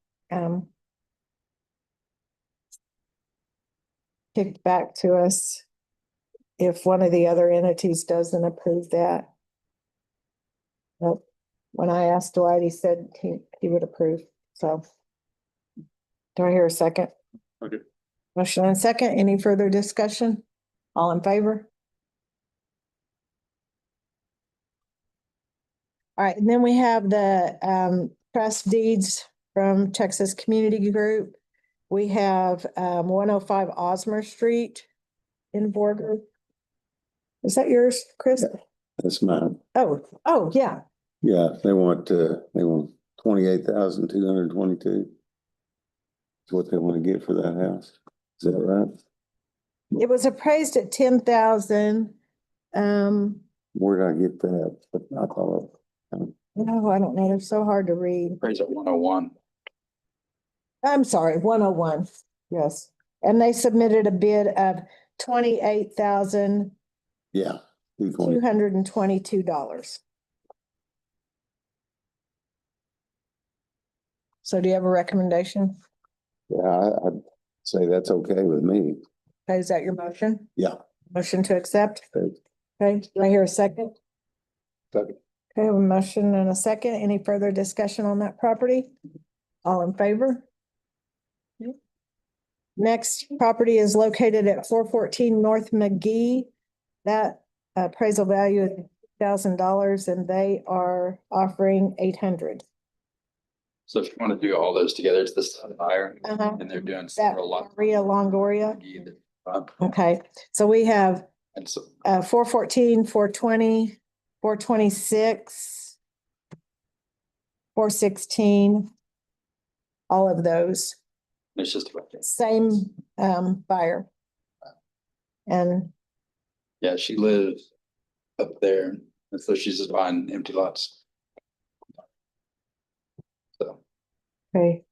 kicked back to us if one of the other entities doesn't approve that. But when I asked Dwight, he said he would approve, so. Do I hear a second? Okay. Motion and second, any further discussion? All in favor? All right, and then we have the trust deeds from Texas Community Group. We have 105 Osmer Street in Borger. Is that yours, Chris? That's mine. Oh, yeah. Yeah, they want 28,222. Is what they want to get for that house. Is that right? It was appraised at 10,000. Where did I get that? I thought. No, I don't know. They're so hard to read. Appraised at 101. I'm sorry, 101. Yes. And they submitted a bid of $28,222. Yeah. 220. So do you have a recommendation? Yeah, I'd say that's okay with me. Okay, is that your motion? Yeah. Motion to accept? Okay. Okay, do I hear a second? Second. Okay, a motion and a second. Any further discussion on that property? All in favor? Okay. Next property is located at 414 North McGee. That appraisal value is $1,000 and they are offering 800. So if you want to do all those together, it's this buyer Uh-huh. and they're doing That several lots. Maria Longoria. And Okay, so we have so 414, 420, 426, 416, all of those, it's just about this. same buyer. And Yeah, she lives up there. And so she's just buying empty lots. So okay,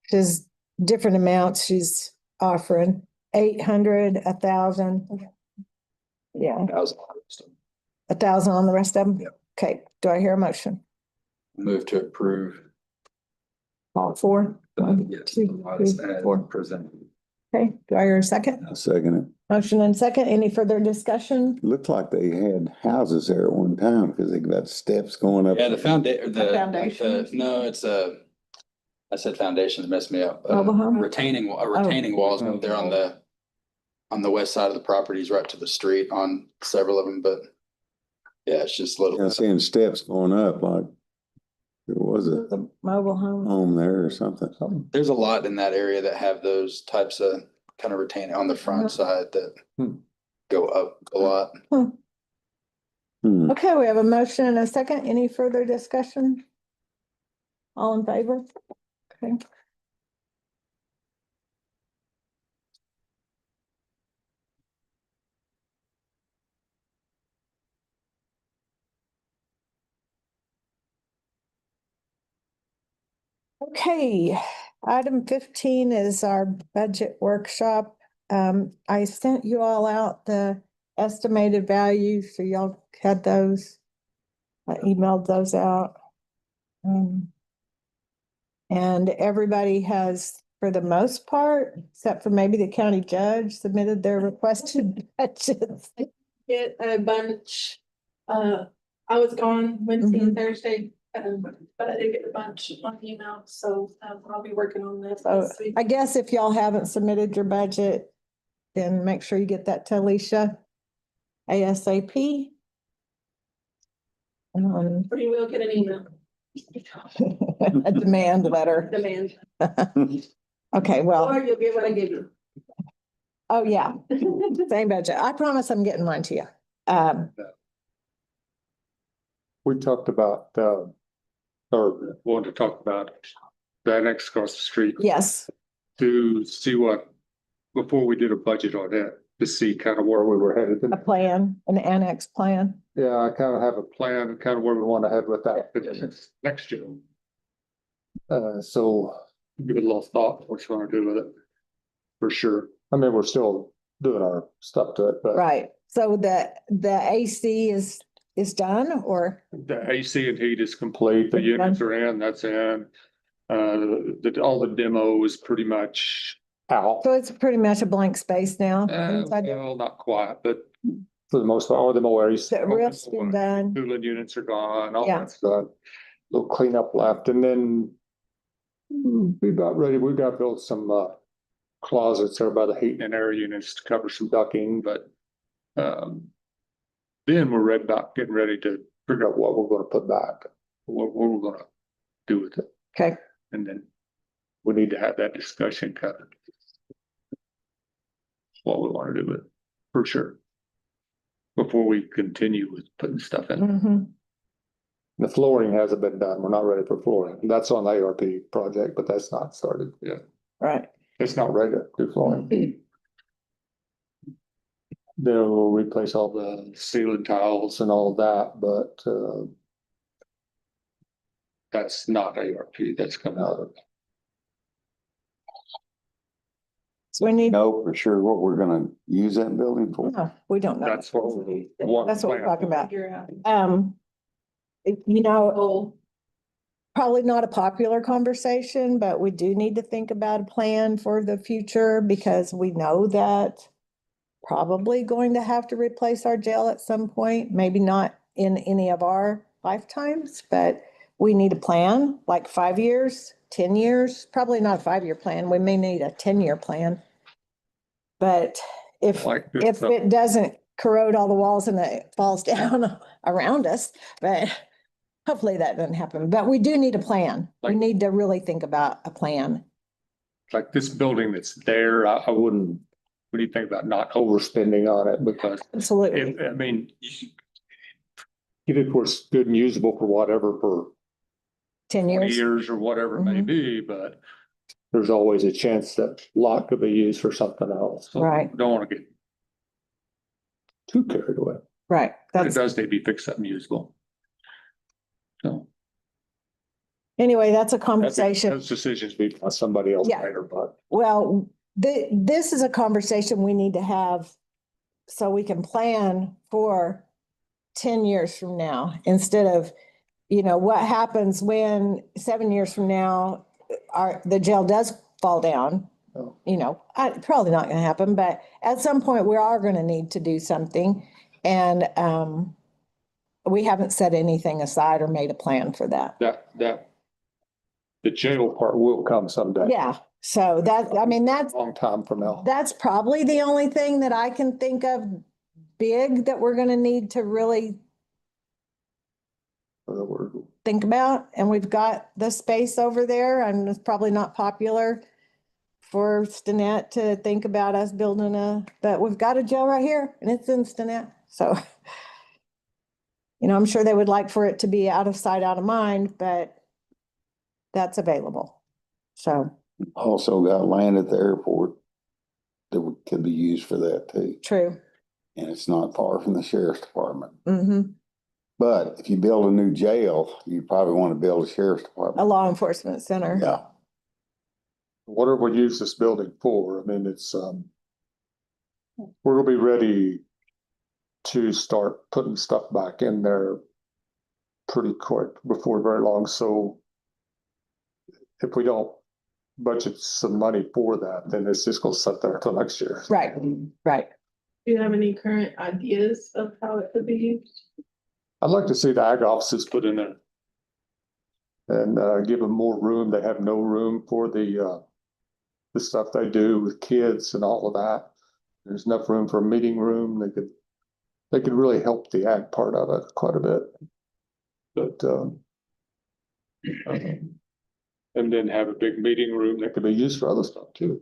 she's different amounts she's offering, 800, 1,000. Yeah, 1,000. 1,000 on the rest of them? Yep. Okay, do I hear a motion? Move to approve. All four? Yes, Two, as three, four. presented. Okay, do I hear a second? I'll second it. Motion and second, any further discussion? Looked like they had houses there at one time because they got steps going up. Yeah, the foundation, foundation? no, it's I said foundations messed me up. Mobile home? Retaining walls up there on the west side of the properties, right to the street on several of them, but yeah, it's just little. I'm seeing steps going up like there was a The mobile home. home there or something. There's a lot in that area that have those types of kind of retaining on the front side that go up a lot. Okay, we have a motion and a second. Any further discussion? All in favor? Okay. Okay, item 15 is our budget workshop. I sent you all out the estimated value, so y'all had those. I emailed those out. And everybody has, for the most part, except for maybe the county judge, submitted their requested budgets. Get a bunch, I was gone Wednesday and Thursday, but I did get a bunch on email, so I'll be working on this. So I guess if y'all haven't submitted your budget, then make sure you get that to Alicia ASAP. Or you will get an email. A demand letter. Demand. Okay, well, Or you'll get what I give you. oh yeah, same budget. I promise I'm getting mine to you. We talked about, or wanted to talk about the annex across the street Yes, to see what, before we did a budget on that, to see kind of where we were headed. a plan, an annex plan. Yeah, I kind of have a plan, kind of where we want to head with that next year. So give it a little thought, what you want to do with it, for sure. I mean, we're still doing our stuff to it, but. Right, so the AC is done or? The AC and heat is complete, the units are in, that's in. All the demo is pretty much out. So it's pretty much a blank space now. inside there? Well, not quite, but for the most part, all the mowaries. The roof's been done. Cooling units are gone, all Yeah. that's done. Little cleanup left, and then be about ready. We've got to build some closets there by the heating and air units to cover some ducting, but then we're getting ready to figure out what we're gonna put back, what we're gonna do with it. Okay. And then we need to have that discussion kind of what we want to do with it, for sure. Before we continue with putting stuff in. Mm-hmm. The flooring hasn't been done. We're not ready for flooring. That's on the ARP project, but that's not started yet. Right. It's not ready to do flooring. They'll replace all the ceiling tiles and all that, but that's not ARP. That's coming out of. So we need, Know for sure what we're gonna use that building for. no, we don't know. That's what we want. That's what we're talking about. Figure out. You know, probably not a popular conversation, but we do need to think about a plan for the future because we know that probably going to have to replace our jail at some point, maybe not in any of our lifetimes, but we need a plan, like 5 years, 10 years, probably not a 5-year plan. We may need a 10-year plan. But if it doesn't corrode all the walls and it falls down around us, but hopefully that doesn't happen. But we do need a plan. We need to really think about a plan. Like this building that's there, I wouldn't, what do you think about not overspending on it? Because Absolutely. I mean, if it was good and usable for whatever, for 10 20 years. years or whatever it may Mhm. be, but there's always a chance that lot could be used for something else. So Right. Don't want to get too carried away. Right. But it That's, does need to be fixed up and usable. So anyway, that's a conversation. those decisions be by somebody else Yeah. later, but Well, this is a conversation we need to have so we can plan for 10 years from now instead of, you know, what happens when 7 years from now, the jail does fall down. Oh. You know, probably not gonna happen, but at some point we are gonna need to do something. And we haven't set anything aside or made a plan for that. the jail part will come someday. Yeah, so that, I mean, that's, Long time from now. that's probably the only thing that I can think of big that we're gonna need to really think about. And we've got the space over there and it's probably not popular for Stinnett to think about us building but we've got a jail right here and it's in Stinnett. So, you know, I'm sure they would like for it to be out of sight, out of mind, but that's available. So. Also got land at the airport that could be used for that too. True. And it's not far from the sheriff's department. Mm-hmm. But if you build a new jail, you probably want to build a sheriff's department. A law enforcement center. Yeah. Whatever we use this building for, I mean, it's, we're gonna be ready to start putting stuff back in there pretty quick before very long. So if we don't budget some money for that, then it's just gonna sit there until next year. Right, right. Do you have any current ideas of how it could be used? I'd like to see the ag offices put in there. And give them more room. They have no room for the stuff they do with kids and all of that. There's enough room for a meeting room. They could really help the ag part of it quite a bit. But and then have a big meeting room that could be used for other stuff too.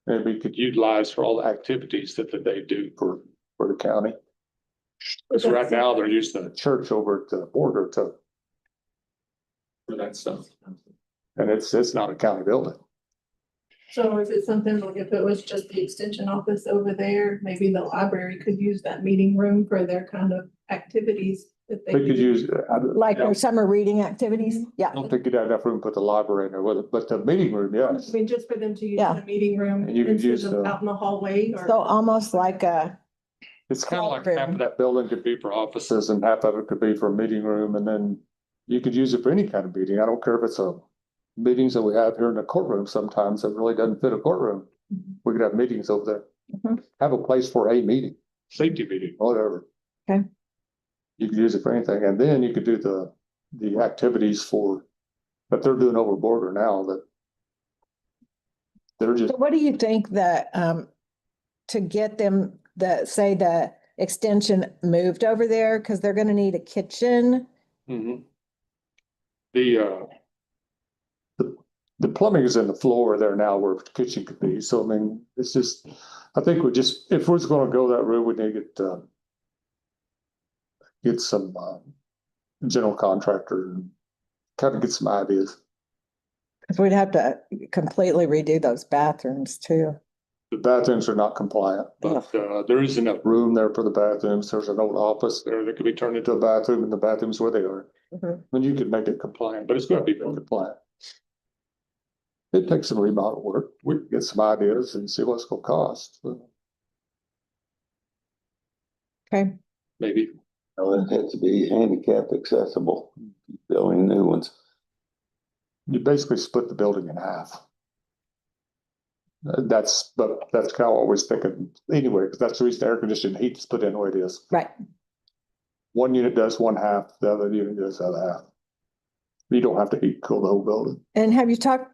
And we could utilize for all the activities that they do for the county. Because right now they're using the church over at the border for that stuff. And it's not a county building. So is it something like if it was just the extension office over there, maybe the library could use that meeting room for their kind of activities that they They could do? use. Like their summer reading activities? Yeah. I don't think you'd have enough room to put the library in there with it, but the meeting room, yes. I mean, just for them to use Yeah. the meeting room And you could instead use of the- out in the hallway or. So almost like It's kind of like Room. half of that building could be for offices and half of it could be for a meeting room. And then you could use it for any kind of meeting. I don't care if it's meetings that we have here in the courtroom sometimes that really doesn't fit a courtroom. We could have meetings over there. Mhm. Have a place for a meeting. safety meeting. Whatever. You could use it for anything, and then you could do the activities that they're doing over border now that they're just, So what do you think that, to get them, say the extension moved over there, because they're gonna need a kitchen? Mhm. The plumbing is in the floor there now where the kitchen could be, so I mean, it's just, I think if we're gonna go that route, we need to get some, general contractor and kind of get some ideas. Because we'd have to completely redo those bathrooms too. The bathrooms are not compliant, but there is enough room there for the bathrooms. There's an old office there that could be turned into a bathroom, and the bathrooms where they are. Mhm. Then you could make it compliant, but it's gonna be compliant. It takes some remodel work. We can get some ideas and see what it's gonna cost. Okay, Maybe. It has to be handicap accessible, building new ones. You basically split the building in half. That's kind of what I was thinking anyway, because that's the reason air conditioning heat is put in the way it is. right. One unit does one half, the other unit does the other half. You don't have to heat and cool the whole building. And have you talked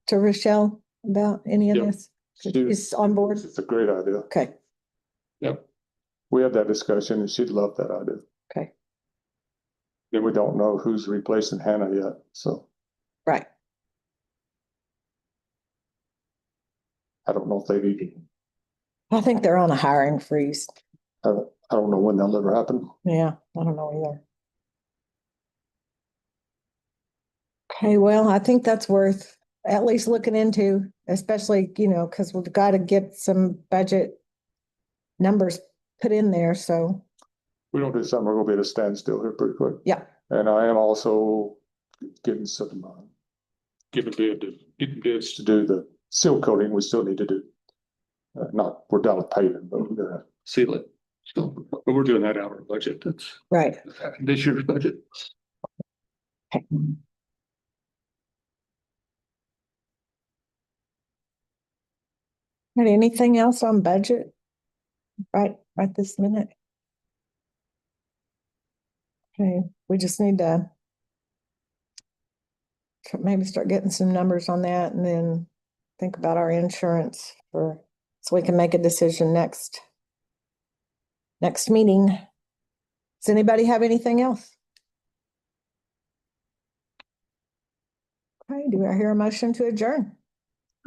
to Rochelle about any of Yep. this? She's on board? It's a great idea. Okay, Yep. We had that discussion and she'd love that idea. okay, Then we don't know who's replacing Hannah yet, so right. I don't know if they've even, I think they're on a hiring freeze. I don't know when that'll ever happen. Yeah, I don't know either. Okay, well, I think that's worth at least looking into, especially, because we've got to get some budget numbers put in there, so, We don't do something, we're gonna be at a standstill here pretty quick. yeah. And I am also getting some, getting bids to do the seal coating we still need to do. We're done with paving, but we're gonna seal it. So, but we're doing that out of our budget. That's Right. this year's budget. Okay. Got anything else on budget? Right this minute? Okay, we just need to maybe start getting some numbers on that and then think about our insurance so we can make a decision next meeting. Does anybody have anything else? Okay, do I hear a motion to adjourn?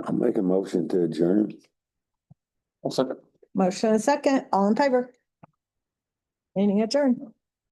I'll make a motion to adjourn. I'll second. Motion and second, all in favor? Meeting adjourned.